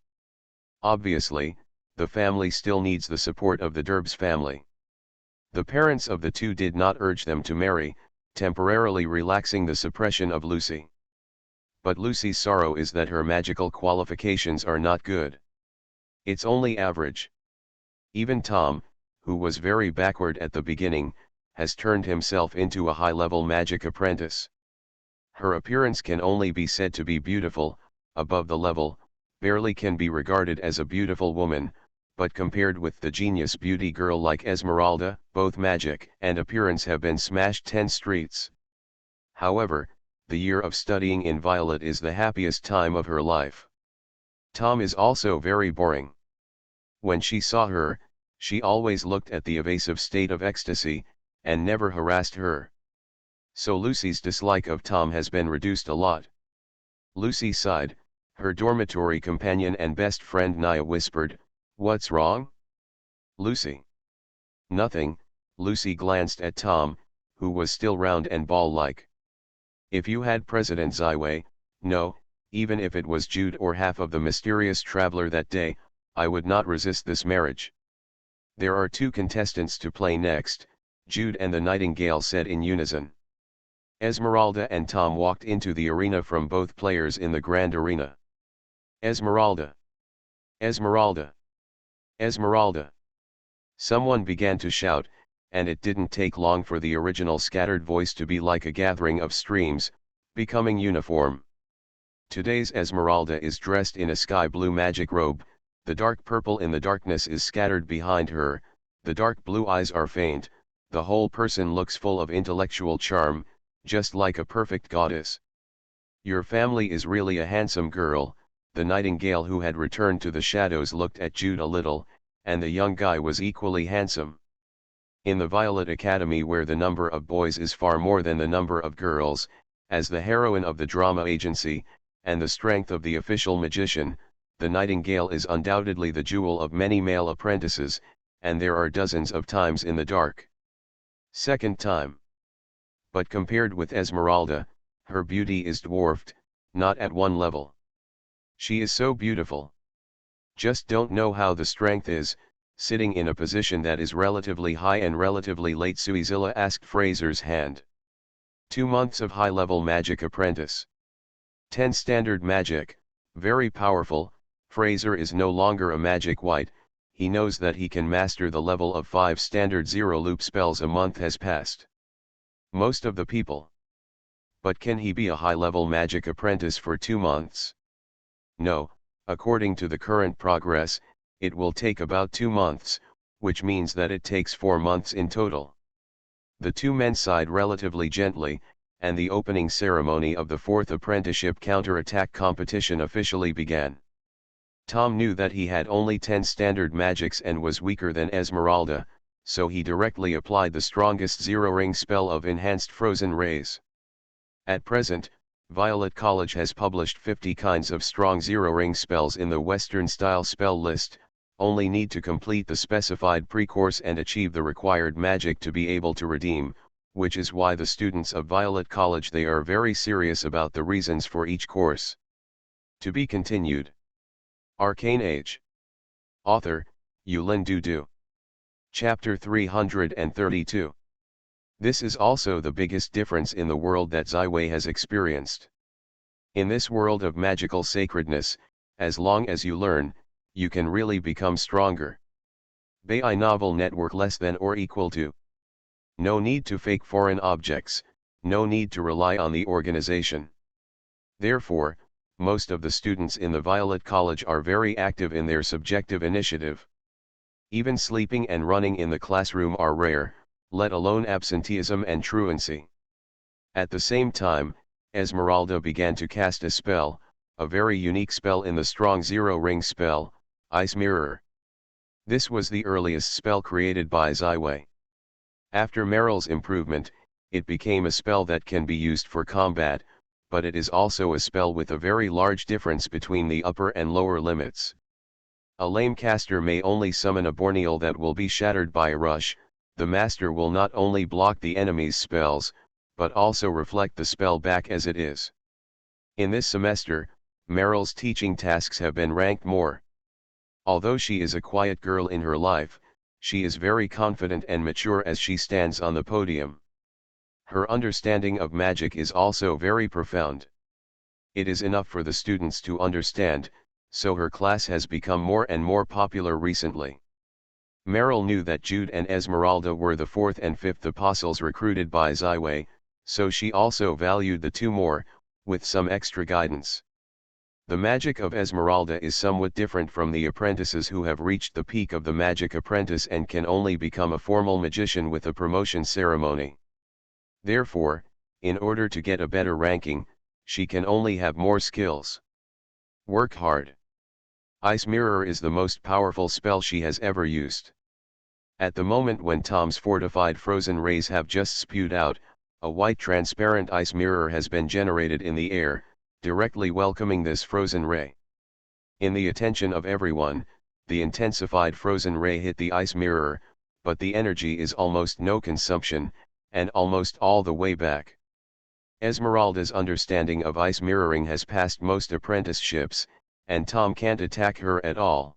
Obviously, the family still needs the support of the Derbs family. The parents of the two did not urge them to marry, temporarily relaxing the suppression of Lucy. But Lucy's sorrow is that her magical qualifications are not good. It's only average. Even Tom, who was very backward at the beginning, has turned himself into a high-level magic apprentice. Her appearance can only be said to be beautiful, above the level, barely can be regarded as a beautiful woman, but compared with the genius beauty girl like Esmeralda, both magic and appearance have been smashed 10 streets. However, the year of studying in Violet is the happiest time of her life. Tom is also very boring. When she saw her, she always looked at the evasive state of ecstasy, and never harassed her. So Lucy's dislike of Tom has been reduced a lot. Lucy sighed. Her dormitory companion and best friend Nia whispered, "What's wrong?" "Lucy." "Nothing." Lucy glanced at Tom, who was still round and ball-like. "If you had President Zyway, no, even if it was Jude or half of the mysterious traveler that day, I would not resist this marriage." "There are 2 contestants to play next," Jude and the Nightingale said in unison. Esmeralda and Tom walked into the arena from both players in the grand arena. "Esmeralda! Esmeralda! Esmeralda!" Someone began to shout, and it didn't take long for the original scattered voice to be like a gathering of streams, becoming uniform. Today's Esmeralda is dressed in a sky blue magic robe, the dark purple in the darkness is scattered behind her, the dark blue eyes are faint, the whole person looks full of intellectual charm, just like a perfect goddess. "Your family is really a handsome girl." The Nightingale who had returned to the shadows looked at Jude a little, and the young guy was equally handsome. In the Violet Academy, where the number of boys is far more than the number of girls, as the heroine of the drama agency, and the strength of the official magician, the Nightingale is undoubtedly the jewel of many male apprentices, and there are dozens of times in the dark. Second time. But compared with Esmeralda, her beauty is dwarfed, not at one level. She is so beautiful. Just don't know how the strength is, sitting in a position that is relatively high and relatively late. Suizilla asked Fraser's hand. 2 months of high-level magic apprentice. 10 standard magic, very powerful, Fraser is no longer a magic white, he knows that he can master the level of 5 standard zero-loop spells. A month has passed. Most of the people. But can he be a high-level magic apprentice for 2 months? No, according to the current progress, it will take about 2 months, which means that it takes 4 months in total. The two men sighed relatively gently, and the opening ceremony of the 4th apprenticeship counterattack competition officially began. Tom knew that he had only 10 standard magics and was weaker than Esmeralda, so he directly applied the strongest zero-ring spell of Enhanced Frozen Rays. At present, Violet College has published 50 kinds of strong zero-ring spells in the Western-style spell list, only need to complete the specified pre-course and achieve the required magic to be able to redeem, which is why the students of Violet College they are very serious about the reasons for each course. To be continued. Arcane Age. Author, Yulin Dudu. Chapter 332. This is also the biggest difference in the world that Zaiwei has experienced. In this world of magical sacredness, as long as you learn, you can really become stronger. Bai novel network less than or equal to. No need to fake foreign objects, no need to rely on the organization. Therefore, most of the students in the Violet College are very active in their subjective initiative. Even sleeping and running in the classroom are rare, let alone absenteeism and truancy. At the same time, Esmeralda began to cast a spell, a very unique spell in the strong zero-ring spell, Ice Mirror. This was the earliest spell created by Zaiwei. After Meryl's improvement, it became a spell that can be used for combat, but it is also a spell with a very large difference between the upper and lower limits. A lame caster may only summon a Borneal that will be shattered by a rush. The master will not only block the enemy's spells, but also reflect the spell back as it is. In this semester, Meryl's teaching tasks have been ranked more. Although she is a quiet girl in her life, she is very confident and mature as she stands on the podium. Her understanding of magic is also very profound. It is enough for the students to understand, so her class has become more and more popular recently. Meryl knew that Jude and Esmeralda were the 4th and 5th apostles recruited by Zaiwei, so she also valued the two more, with some extra guidance. The magic of Esmeralda is somewhat different from the apprentices who have reached the peak of the magic apprentice and can only become a formal magician with a promotion ceremony. Therefore, in order to get a better ranking, she can only have more skills. Work hard. Ice Mirror is the most powerful spell she has ever used. At the moment when Tom's fortified frozen rays have just spewed out, a white transparent ice mirror has been generated in the air, directly welcoming this frozen ray. In the attention of everyone, the intensified frozen ray hit the ice mirror, but the energy is almost no consumption, and almost all the way back. Esmeralda's understanding of ice mirroring has passed most apprenticeships, and Tom can't attack her at all.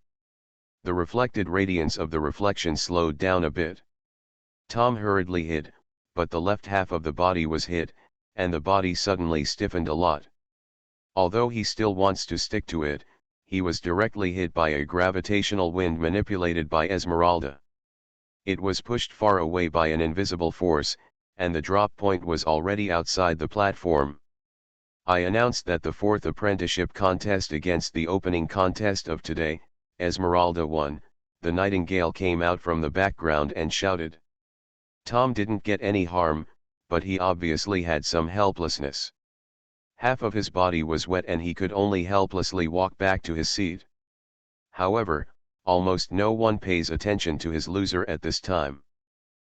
The reflected radiance of the reflection slowed down a bit. Tom hurriedly hid, but the left half of the body was hit, and the body suddenly stiffened a lot. Although he still wants to stick to it, he was directly hit by a gravitational wind manipulated by Esmeralda. It was pushed far away by an invisible force, and the drop point was already outside the platform. I announced that the 4th apprenticeship contest against the opening contest of today, Esmeralda won. The nightingale came out from the background and shouted. Tom didn't get any harm, but he obviously had some helplessness. Half of his body was wet and he could only helplessly walk back to his seat. However, almost no one pays attention to his loser at this time.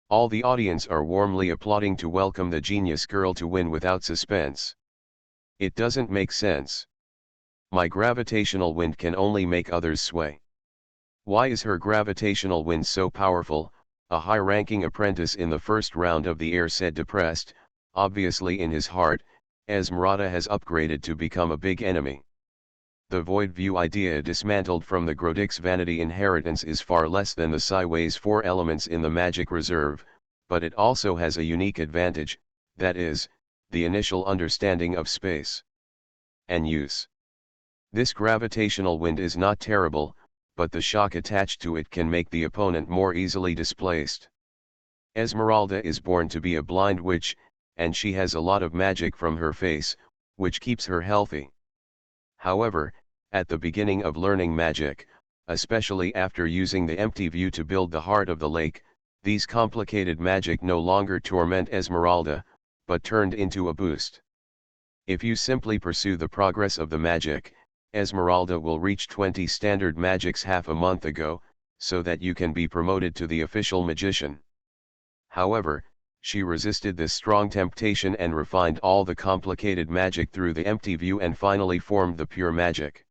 All the audience are warmly applauding to welcome the genius girl to win without suspense. It doesn't make sense. My gravitational wind can only make others sway. Why is her gravitational wind so powerful? A high-ranking apprentice in the first round of the air said depressed, obviously in his heart, Esmeralda has upgraded to become a big enemy. The void view idea dismantled from the Grodic's vanity inheritance is far less than the Zaiwei's 4 elements in the magic reserve, but it also has a unique advantage, that is, the initial understanding of space and use. This gravitational wind is not terrible, but the shock attached to it can make the opponent more easily displaced. Esmeralda is born to be a blind witch, and she has a lot of magic from her face, which keeps her healthy. However, at the beginning of learning magic, especially after using the empty view to build the heart of the lake, these complicated magic no longer torment Esmeralda, but turned into a boost. If you simply pursue the progress of the magic, Esmeralda will reach 20 standard magics half a month ago, so that you can be promoted to the official magician. However, she resisted this strong temptation and refined all the complicated magic through the empty view and finally formed the pure magic.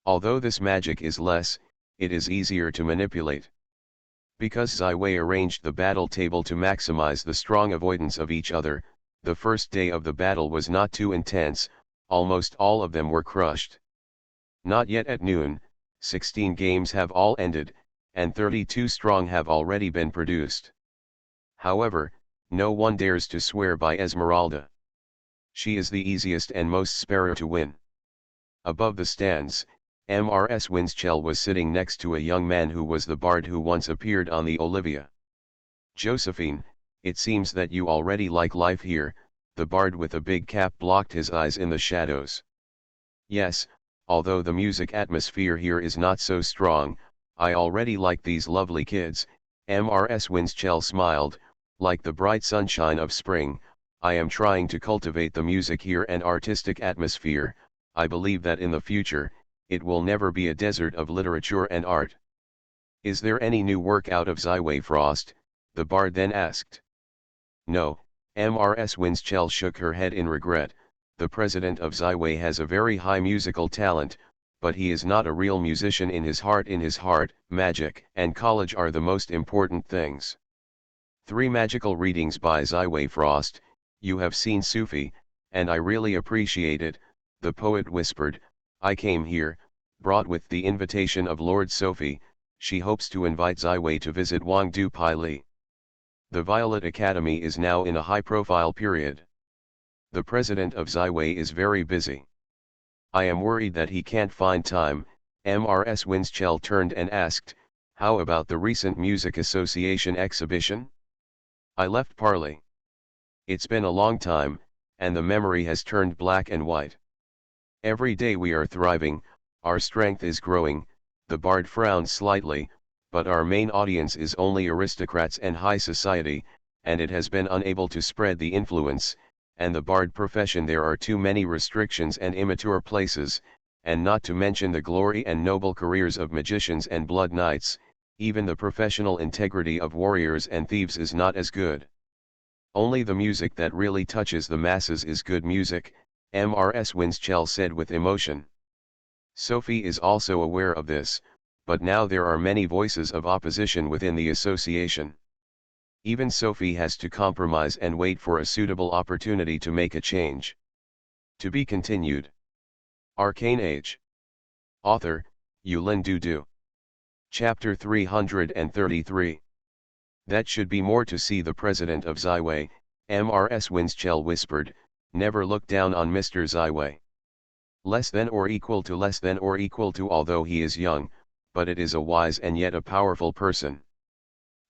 Although this magic is less, it is easier to manipulate. Because Ziwei arranged the battle table to maximize the strong avoidance of each other, the first day of the battle was not too intense, almost all of them were crushed. Not yet at noon, 16 games have all ended, and 32 strong have already been produced. However, no one dares to swear by Esmeralda. She is the easiest and most spare to win. Above the stands, Mrs. Winschell was sitting next to a young man who was the bard who once appeared on the Olivia. "Josephine, it seems that you already like life here," the bard with a big cap blocked his eyes in the shadows. "Yes, although the music atmosphere here is not so strong, I already like these lovely kids," Mrs. Winschell smiled, "like the bright sunshine of spring. I am trying to cultivate the music here and artistic atmosphere. I believe that in the future, it will never be a desert of literature and art." "Is there any new work out of Ziwei Frost?" the bard then asked. "No," Mrs. Winschell shook her head in regret. "The president of Ziwei has a very high musical talent, but he is not a real musician in his heart. In his heart, magic and college are the most important things." 3 magical readings by Ziwei Frost. "You have seen Sufi, and I really appreciate it," the poet whispered. "I came here, brought with the invitation of Lord Sophie. She hopes to invite Ziwei to visit Wangdu Paili. The Violet Academy is now in a high-profile period. The president of Ziwei is very busy. I am worried that he can't find time." Mrs. Winschell turned and asked, "How about the recent Music Association exhibition?" "I left Parley. It's been a long time, and the memory has turned black and white. Every day we are thriving, our strength is growing." The bard frowned slightly, "but our main audience is only aristocrats and high society, and it has been unable to spread the influence, and the bard profession there are too many restrictions and immature places, and not to mention the glory and noble careers of magicians and blood knights, even the professional integrity of warriors and thieves is not as good. Only the music that really touches the masses is good music," Mrs. Winschell said with emotion. Sophie is also aware of this, but now there are many voices of opposition within the association. Even Sophie has to compromise and wait for a suitable opportunity to make a change. To be continued. Arcane Age. Author, Yulin Dudu. Chapter 333. "That should be more to see the president of Ziwei," Mrs. Winschell whispered. "Never look down on Mr. Ziwei. Less than or equal to although he is young, but it is a wise and yet a powerful person.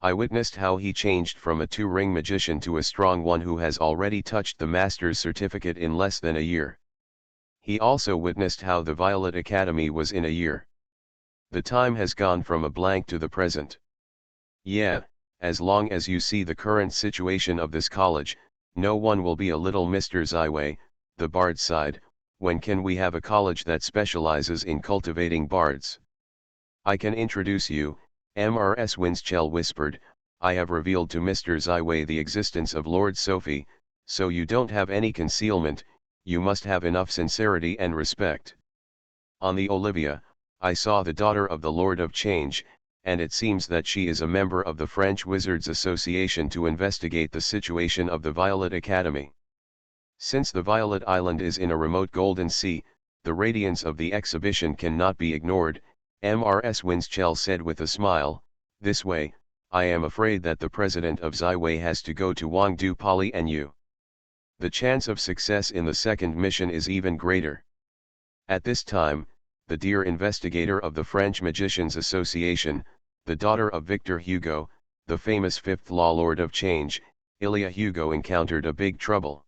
I witnessed how he changed from a 2-ring magician to a strong one who has already touched the master's certificate in less than a year. He also witnessed how the Violet Academy was in a year. The time has gone from a blank to the present. Yeah, as long as you see the current situation of this college, no one will be a little Mr. Ziwei," the bard sighed. "When can we have a college that specializes in cultivating bards?" "I can introduce you," Mrs. Winschell whispered. "I have revealed to Mr. Ziwei the existence of Lord Sophie, so you don't have any concealment. You must have enough sincerity and respect. On the Olivia, I saw the daughter of the Lord of Change, and it seems that she is a member of the French Wizards Association to investigate the situation of the Violet Academy. Since the Violet Island is in a remote golden sea, the radiance of the exhibition cannot be ignored," Mrs. Winschell said with a smile. "This way, I am afraid that the president of Ziwei has to go to Wangdu Pali and you. The chance of success in the second mission is even greater." At this time, the dear investigator of the French Magicians Association, the daughter of Victor Hugo, the famous fifth law lord of change, Ilia Hugo, encountered a big trouble.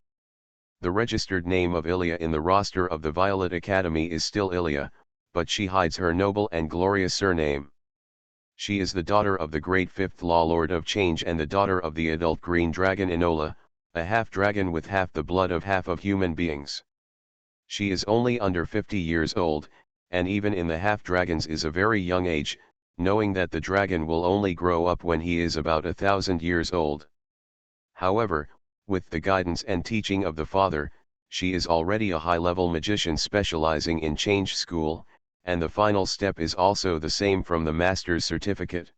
The registered name of Ilia in the roster of the Violet Academy is still Ilia, but she hides her noble and glorious surname. She is the daughter of the great fifth law lord of change and the daughter of the adult green dragon Enola, a half-dragon with half the blood of half of human beings. She is only under 50 years old, and even in the half-dragons is a very young age, knowing that the dragon will only grow up when he is about 1,000 years old. However, with the guidance and teaching of the father, she is already a high-level magician specializing in change school, and the final step is also the same from the master's certificate.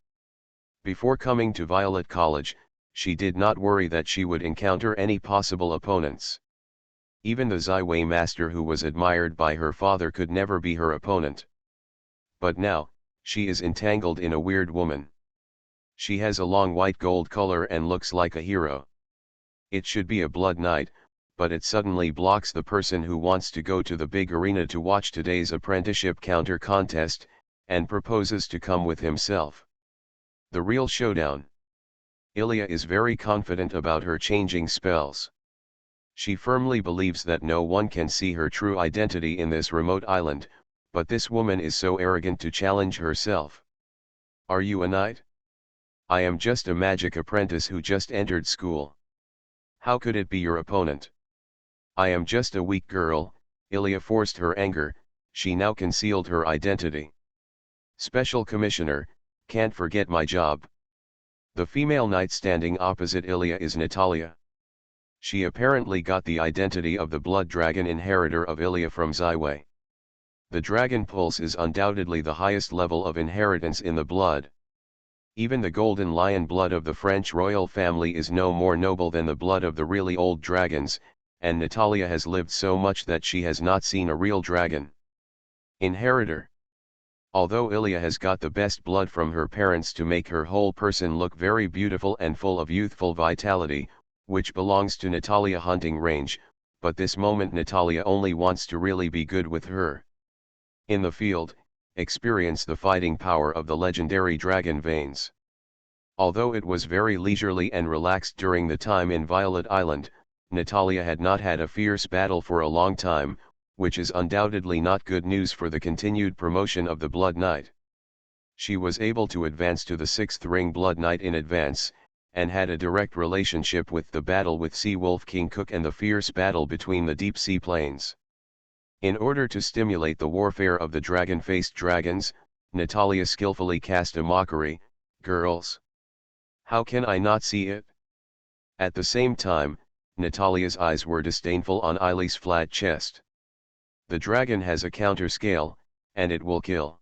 Before coming to Violet College, she did not worry that she would encounter any possible opponents. Even the Ziwei master who was admired by her father could never be her opponent. But now, she is entangled in a weird woman. She has a long white gold color and looks like a hero. It should be a blood knight, but it suddenly blocks the person who wants to go to the big arena to watch today's apprenticeship counter contest, and proposes to come with himself. The real showdown. Ilia is very confident about her changing spells. She firmly believes that no one can see her true identity in this remote island, but this woman is so arrogant to challenge herself. Are you a knight? I am just a magic apprentice who just entered school. How could it be your opponent? I am just a weak girl. Ilia forced her anger, she now concealed her identity. Special Commissioner, can't forget my job. The female knight standing opposite Ilia is Natalia. She apparently got the identity of the blood dragon inheritor of Ilia from Ziwei. The dragon pulse is undoubtedly the highest level of inheritance in the blood. Even the golden lion blood of the French royal family is no more noble than the blood of the really old dragons, and Natalia has lived so much that she has not seen a real dragon. Inheritor. Although Ilia has got the best blood from her parents to make her whole person look very beautiful and full of youthful vitality, which belongs to Natalia hunting range, but this moment Natalia only wants to really be good with her. In the field, experience the fighting power of the legendary dragon veins. Although it was very leisurely and relaxed during the time in Violet Island, Natalia had not had a fierce battle for a long time, which is undoubtedly not good news for the continued promotion of the Blood Knight. She was able to advance to the 6th ring Blood Knight in advance, and had a direct relationship with the battle with Sea Wolf King Cook and the fierce battle between the deep sea plains. In order to stimulate the warfare of the dragon-faced dragons, Natalia skillfully cast a mockery, "Girls! How can I not see it?" At the same time, Natalia's eyes were disdainful on Ili's flat chest. The dragon has a counter scale, and it will kill.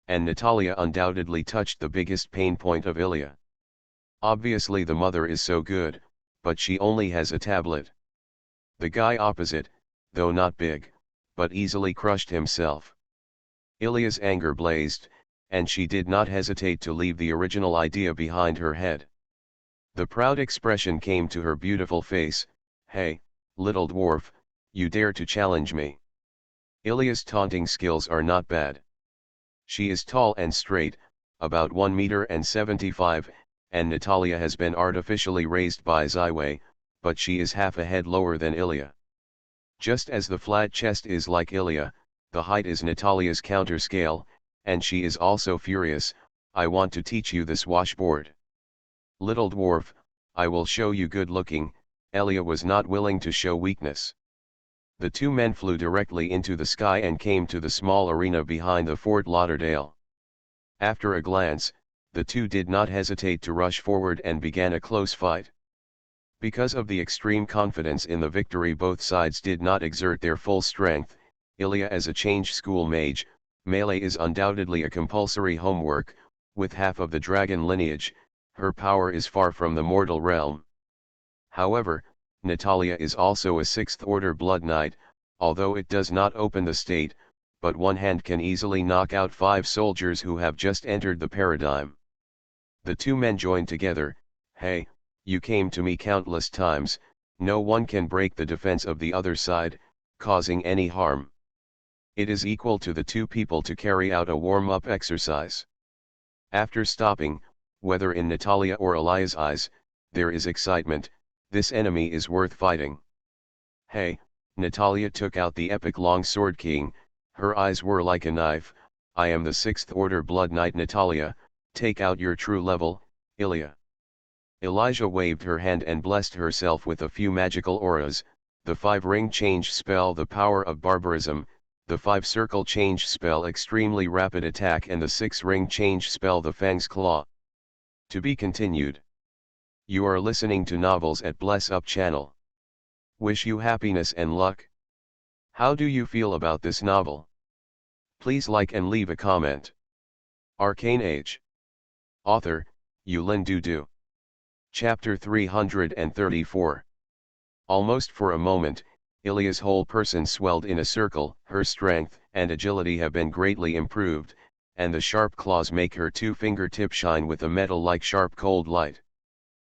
And Natalia undoubtedly touched the biggest pain point of Ilia. Obviously the mother is so good, but she only has a tablet. The guy opposite, though not big, but easily crushed himself. Ilia's anger blazed, and she did not hesitate to leave the original idea behind her head. The proud expression came to her beautiful face. "Hey, little dwarf, you dare to challenge me." Ilia's taunting skills are not bad. She is tall and straight, about 1 meter and 75, and Natalia has been artificially raised by Ziwei, but she is half a head lower than Ilia. Just as the flat chest is like Ilia, the height is Natalia's counter scale, and she is also furious. "I want to teach you this washboard. Little dwarf, I will show you good looking." Ilia was not willing to show weakness. The two men flew directly into the sky and came to the small arena behind the Fort Lauderdale. After a glance, the two did not hesitate to rush forward and began a close fight. Because of the extreme confidence in the victory, both sides did not exert their full strength. Ilia as a change school mage, melee is undoubtedly a compulsory homework. With half of the dragon lineage, her power is far from the mortal realm. However, Natalia is also a 6th order blood knight, although it does not open the state, but one hand can easily knock out 5 soldiers who have just entered the paradigm. The two men joined together. "Hey, you came to me countless times, no one can break the defense of the other side, causing any harm. It is equal to the two people to carry out a warm-up exercise. After stopping, whether in Natalia or Elia's eyes, there is excitement. This enemy is worth fighting. Hey, Natalia took out the epic long sword king, her eyes were like a knife. I am the sixth order blood knight Natalia, take out your true level, Ilya. Elijah waved her hand and blessed herself with a few magical auras, the 5-ring change spell the power of barbarism, the 5-circle change spell extremely rapid attack and the 6-ring change spell the Fang's Claw. To be continued. You are listening to Novels at Bless Up channel. Wish you happiness and luck. How do you feel about this novel? Please like and leave a comment. Arcane Age. Author, Yulin Dudu. Chapter 334. Almost for a moment, Ilya's whole person swelled in a circle, her strength and agility have been greatly improved, and the sharp claws make her two fingertips shine with a metal-like sharp cold light.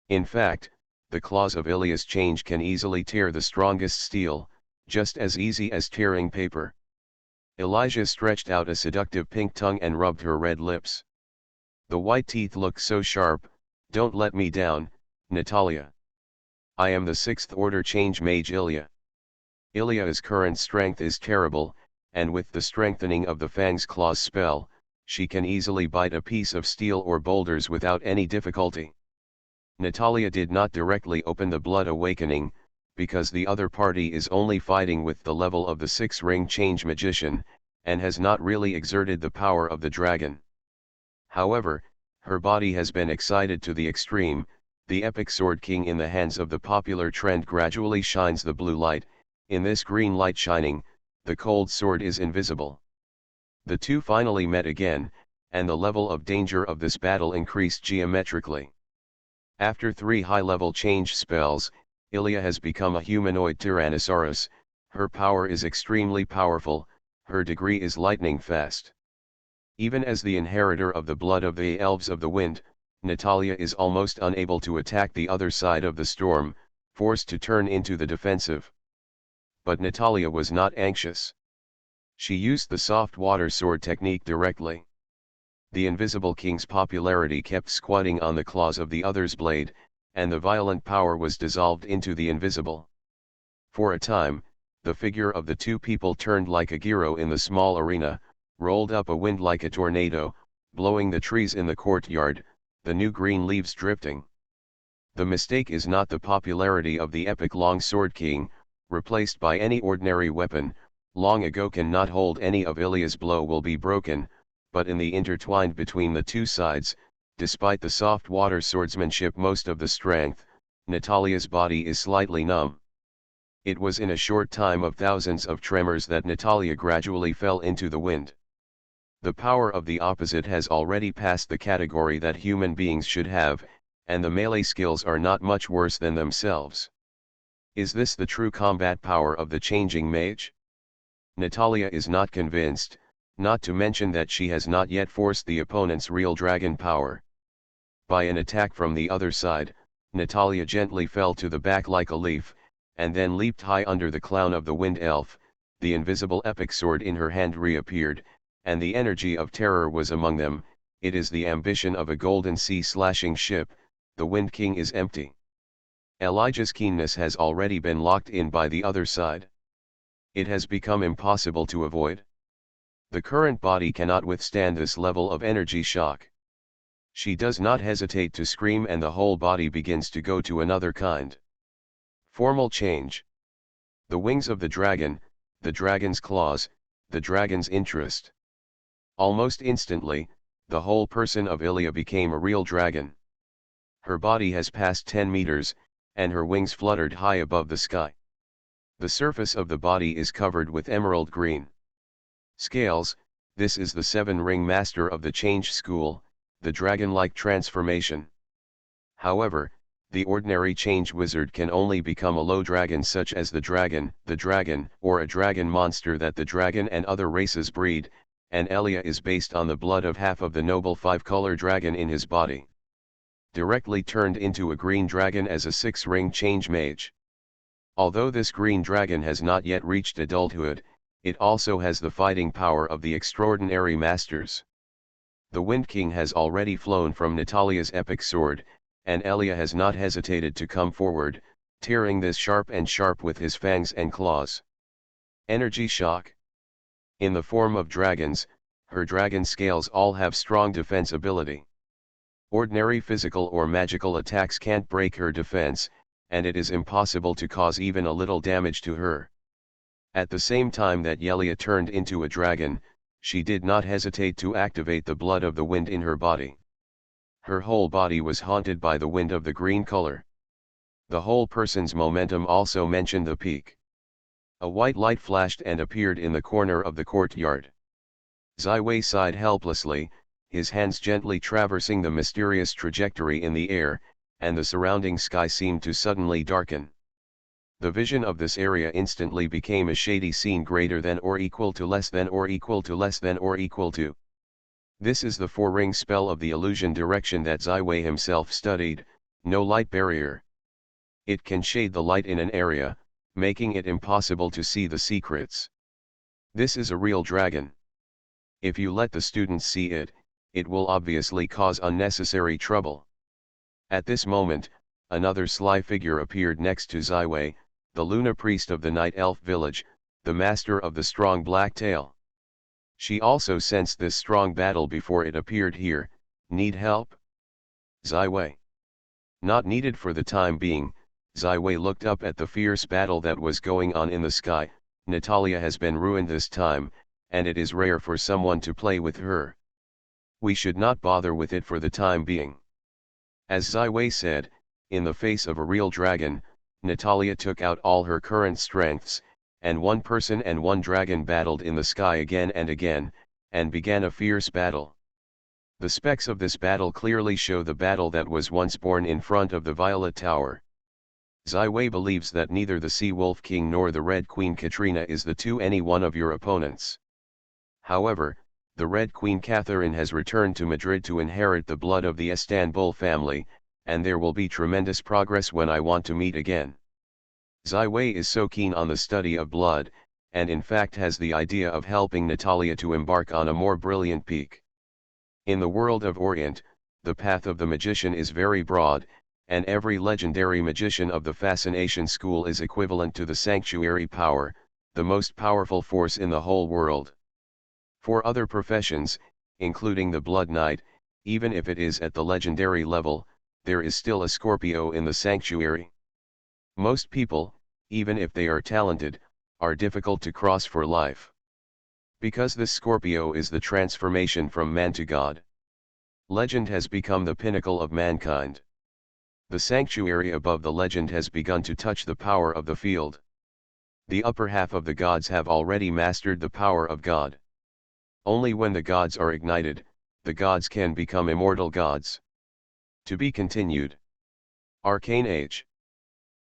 In fact, the claws of Ilya's change can easily tear the strongest steel, just as easy as tearing paper. Elijah stretched out a seductive pink tongue and rubbed her red lips. The white teeth looked so sharp. Don't let me down, Natalia. I am the 6th order change mage Ilya. Ilya's current strength is terrible, and with the strengthening of the Fang's Claws spell, she can easily bite a piece of steel or boulders without any difficulty. Natalia did not directly open the blood awakening, because the other party is only fighting with the level of the 6-ring change magician, and has not really exerted the power of the dragon. However, her body has been excited to the extreme. The epic sword king in the hands of the popular trend gradually shines the blue light. In this green light shining, the cold sword is invisible. The two finally met again, and the level of danger of this battle increased geometrically. After 3 high-level change spells, Ilya has become a humanoid Tyrannosaurus. Her power is extremely powerful, her degree is lightning fast. Even as the inheritor of the blood of the elves of the wind, Natalia is almost unable to attack the other side of the storm, forced to turn into the defensive. But Natalia was not anxious. She used the soft water sword technique directly. The Invisible King's popularity kept squatting on the claws of the other's blade, and the violent power was dissolved into the invisible. For a time, the figure of the two people turned like a gyro in the small arena, rolled up a wind like a tornado, blowing the trees in the courtyard, the new green leaves drifting. The mistake is not the popularity of the epic long sword king, replaced by any ordinary weapon, long ago cannot hold any of Ilya's blow will be broken, but in the intertwined between the two sides, despite the soft water swordsmanship most of the strength, Natalia's body is slightly numb. It was in a short time of thousands of tremors that Natalia gradually fell into the wind. The power of the opposite has already passed the category that human beings should have, and the melee skills are not much worse than themselves. Is this the true combat power of the changing mage? Natalia is not convinced, not to mention that she has not yet forced the opponent's real dragon power. By an attack from the other side, Natalia gently fell to the back like a leaf, and then leaped high under the clown of the wind elf. The invisible epic sword in her hand reappeared, and the energy of terror was among them. It is the ambition of a golden sea-slashing ship. The Wind King is empty. Elijah's keenness has already been locked in by the other side. It has become impossible to avoid. The current body cannot withstand this level of energy shock. She does not hesitate to scream and the whole body begins to go to another kind. Formal change. The wings of the dragon's claws, the dragon's interest. Almost instantly, the whole person of Ilya became a real dragon. Her body has passed 10 meters, and her wings fluttered high above the sky. The surface of the body is covered with emerald green scales. This is the 7-ring master of the change school, the dragon-like transformation. However, the ordinary change wizard can only become a low dragon such as the dragon, or a dragon monster that the dragon and other races breed, and Ilya is based on the blood of half of the noble 5-color dragon in his body. Directly turned into a green dragon as a 6-ring change mage. Although this green dragon has not yet reached adulthood, it also has the fighting power of the extraordinary masters. The Wind King has already flown from Natalia's epic sword, and Elia has not hesitated to come forward, tearing this sharp with his fangs and claws. Energy shock. In the form of dragons, her dragon scales all have strong defense ability. Ordinary physical or magical attacks can't break her defense, and it is impossible to cause even a little damage to her. At the same time that Yelia turned into a dragon, she did not hesitate to activate the blood of the wind in her body. Her whole body was haunted by the wind of the green color. The whole person's momentum also mentioned the peak. A white light flashed and appeared in the corner of the courtyard. Zai Wei sighed helplessly, his hands gently traversing the mysterious trajectory in the air, and the surrounding sky seemed to suddenly darken. The vision of this area instantly became a shady scene greater than or equal to less than or equal to less than or equal to. This is the four-ring spell of the illusion direction that Zai Wei himself studied, no light barrier. It can shade the light in an area, making it impossible to see the secrets. This is a real dragon. If you let the students see it, it will obviously cause unnecessary trouble. At this moment, another sly figure appeared next to Zai Wei, the Luna priest of the Night Elf village, the master of the strong black tail. She also sensed this strong battle before it appeared here. Need help? Zai Wei. Not needed for the time being. Zai Wei looked up at the fierce battle that was going on in the sky. Natalia has been ruined this time, and it is rare for someone to play with her. We should not bother with it for the time being. As Zai Wei said, in the face of a real dragon, Natalia took out all her current strengths, and one person and one dragon battled in the sky again, and began a fierce battle. The specs of this battle clearly show the battle that was once born in front of the Violet Tower. Zai Wei believes that neither the Sea Wolf King nor the Red Queen Katrina is any one of your opponents. However, the Red Queen Catherine has returned to Madrid to inherit the blood of the Istanbul family, and there will be tremendous progress when I want to meet again. Zai Wei is so keen on the study of blood, and in fact has the idea of helping Natalia to embark on a more brilliant peak. In the world of Orient, the path of the magician is very broad, and every legendary magician of the Fascination School is equivalent to the sanctuary power, the most powerful force in the whole world. For other professions, including the Blood Knight, even if it is at the legendary level, there is still a Scorpio in the sanctuary. Most people, even if they are talented, are difficult to cross for life. Because this Scorpio is the transformation from man to God. Legend has become the pinnacle of mankind. The sanctuary above the legend has begun to touch the power of the field. The upper half of the gods have already mastered the power of God. Only when the gods are ignited, the gods can become immortal gods. To be continued. Arcane Age.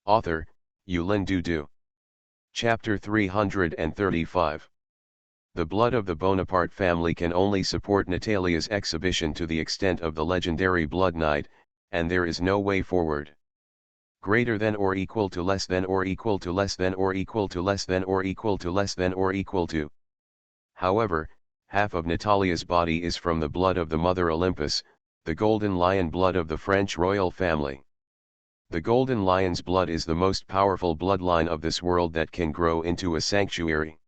Author, Yulin Dudu. Chapter 335. The blood of the Bonaparte family can only support Natalia's exhibition to the extent of the legendary Blood Knight, and there is no way forward. Greater than or equal to less than or equal to less than or equal to less than or equal to less than or equal to. However, half of Natalia's body is from the blood of the Mother Olympus, the Golden Lion blood of the French royal family. The Golden Lion's blood is the most powerful bloodline of this world that can grow into a sanctuary.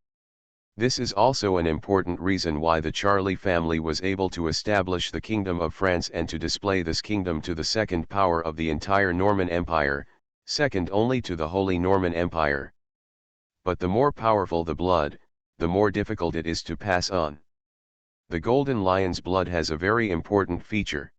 This is also an important reason why the Charlie family was able to establish the Kingdom of France and to display this kingdom to the second power of the entire Norman Empire, second only to the Holy Norman Empire. But the more powerful the blood, the more difficult it is to pass on. The Golden Lion's blood has a very important feature.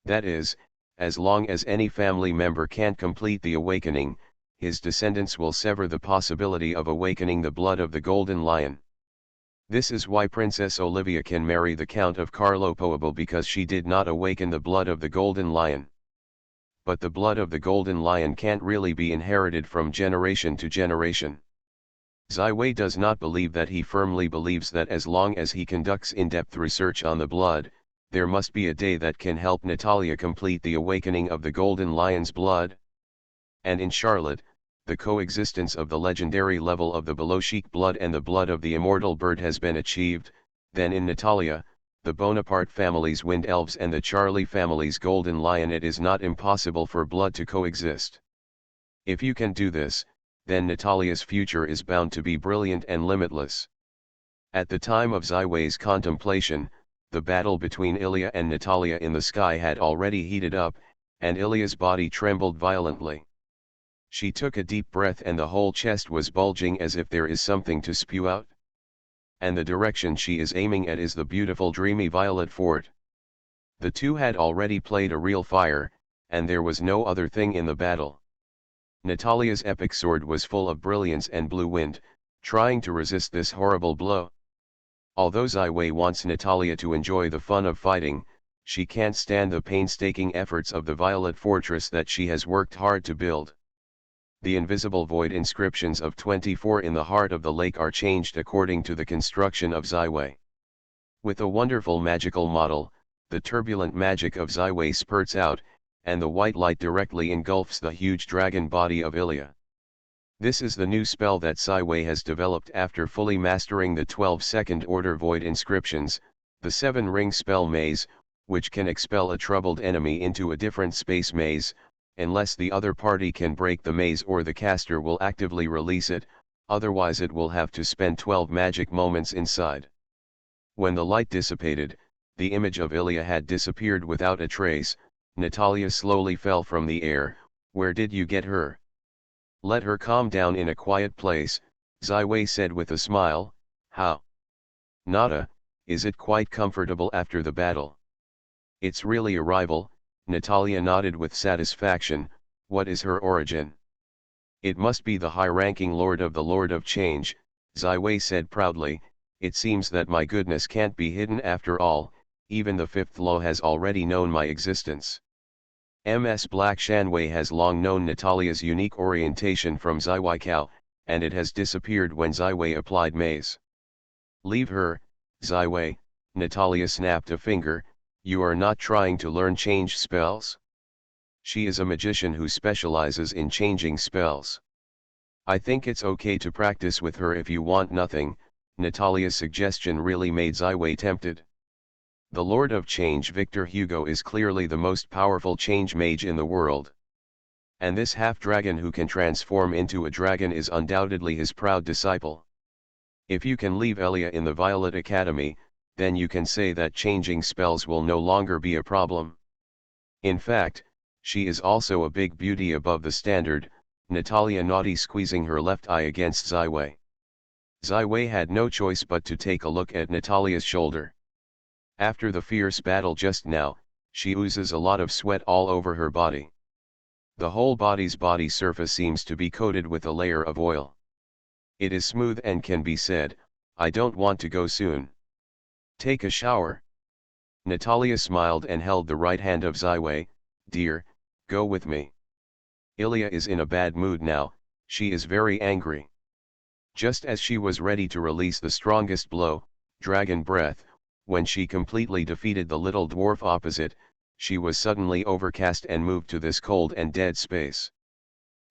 That is, as long as any family member can't complete the awakening, his descendants will sever the possibility of awakening the blood of the Golden Lion. This is why Princess Olivia can marry the Count of Carlopoable, because she did not awaken the blood of the Golden Lion. But the blood of the Golden Lion can't really be inherited from generation to generation. Zai Wei does not believe that. He firmly believes that as long as he conducts in-depth research on the blood, there must be a day that can help Natalia complete the awakening of the Golden Lion's blood. And in Charlotte, the coexistence of the legendary level of the Beloshik blood and the blood of the immortal bird has been achieved, then in Natalia, the Bonaparte family's wind elves and the Charlie family's golden lion it is not impossible for blood to coexist. If you can do this, then Natalia's future is bound to be brilliant and limitless. At the time of Ziwei's contemplation, the battle between Ilya and Natalia in the sky had already heated up, and Ilya's body trembled violently. She took a deep breath and the whole chest was bulging as if there is something to spew out. And the direction she is aiming at is the beautiful dreamy violet fort. The two had already played a real fire, and there was no other thing in the battle. Natalia's epic sword was full of brilliance and blue wind, trying to resist this horrible blow. Although Ziwei wants Natalia to enjoy the fun of fighting, she can't stand the painstaking efforts of the violet fortress that she has worked hard to build. The invisible void inscriptions of 24 in the heart of the lake are changed according to the construction of Ziwei. With a wonderful magical model, the turbulent magic of Ziwei spurts out, and the white light directly engulfs the huge dragon body of Ilya. This is the new spell that Ziwei has developed after fully mastering the 12 second order void inscriptions, the 7-ring spell maze, which can expel a troubled enemy into a different space maze, unless the other party can break the maze or the caster will actively release it, otherwise it will have to spend 12 magic moments inside. When the light dissipated, the image of Ilya had disappeared without a trace. Natalia slowly fell from the air. Where did you get her? Let her calm down in a quiet place, Ziwei said with a smile. How? Nada, is it quite comfortable after the battle? It's really a rival. Natalia nodded with satisfaction. What is her origin? It must be the high-ranking Lord of Change, Ziwei said proudly. It seems that my goodness can't be hidden after all, even the fifth law has already known my existence. Ms. Black Shanwei has long known Natalia's unique orientation from Ziwei Kao, and it has disappeared when Ziwei applied maze. Leave her, Ziwei, Natalia snapped a finger. You are not trying to learn change spells? She is a magician who specializes in changing spells. I think it's okay to practice with her if you want nothing. Natalia's suggestion really made Ziwei tempted. The Lord of Change Victor Hugo is clearly the most powerful change mage in the world. And this half-dragon who can transform into a dragon is undoubtedly his proud disciple. If you can leave Ilya in the Violet Academy, then you can say that changing spells will no longer be a problem. In fact, she is also a big beauty above the standard. Natalia nodded, squeezing her left eye against Ziwei. Ziwei had no choice but to take a look at Natalia's shoulder. After the fierce battle just now, she oozes a lot of sweat all over her body. The whole body's body surface seems to be coated with a layer of oil. It is smooth and can be said, I don't want to go soon. Take a shower. Natalia smiled and held the right hand of Ziwei. Dear, go with me. Ilya is in a bad mood now, she is very angry. Just as she was ready to release the strongest blow, dragon breath, when she completely defeated the little dwarf opposite, she was suddenly overcast and moved to this cold and dead space.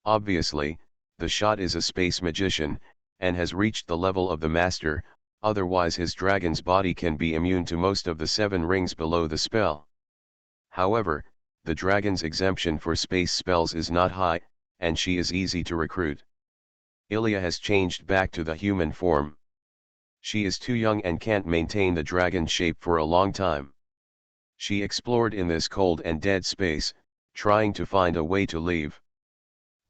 Obviously, the shot is a space magician, and has reached the level of the master, otherwise his dragon's body can be immune to most of the 7 rings below the spell. However, the dragon's exemption for space spells is not high, and she is easy to recruit. Ilya has changed back to the human form. She is too young and can't maintain the dragon shape for a long time. She explored in this cold and dead space, trying to find a way to leave.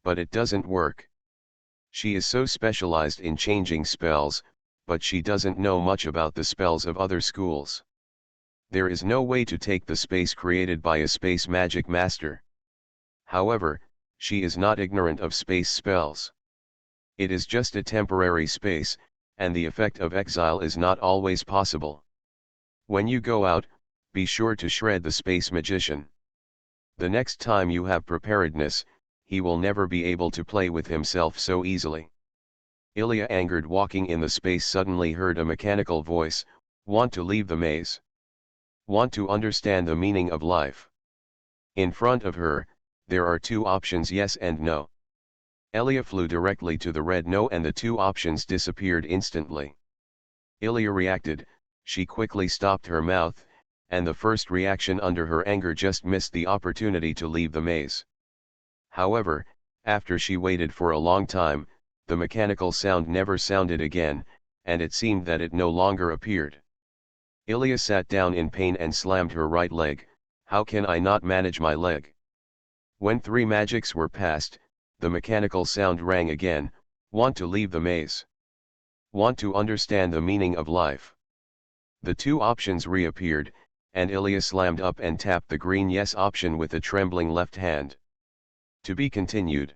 But it doesn't work. She is so specialized in changing spells, but she doesn't know much about the spells of other schools. There is no way to take the space created by a space magic master. However, she is not ignorant of space spells. It is just a temporary space, and the effect of exile is not always possible. When you go out, be sure to shred the space magician. The next time you have preparedness, he will never be able to play with himself so easily. Ilya, angered walking in the space, suddenly heard a mechanical voice. Want to leave the maze? Want to understand the meaning of life? In front of her, there are 2 options, yes and no. Ilya flew directly to the red no and the two options disappeared instantly. Ilya reacted, she quickly stopped her mouth, and the first reaction under her anger just missed the opportunity to leave the maze. However, after she waited for a long time, the mechanical sound never sounded again, and it seemed that it no longer appeared. Ilya sat down in pain and slammed her right leg. How can I not manage my leg? When 3 magics were passed, the mechanical sound rang again. Want to leave the maze? Want to understand the meaning of life? The two options reappeared, and Ilya slammed up and tapped the green yes option with a trembling left hand. To be continued.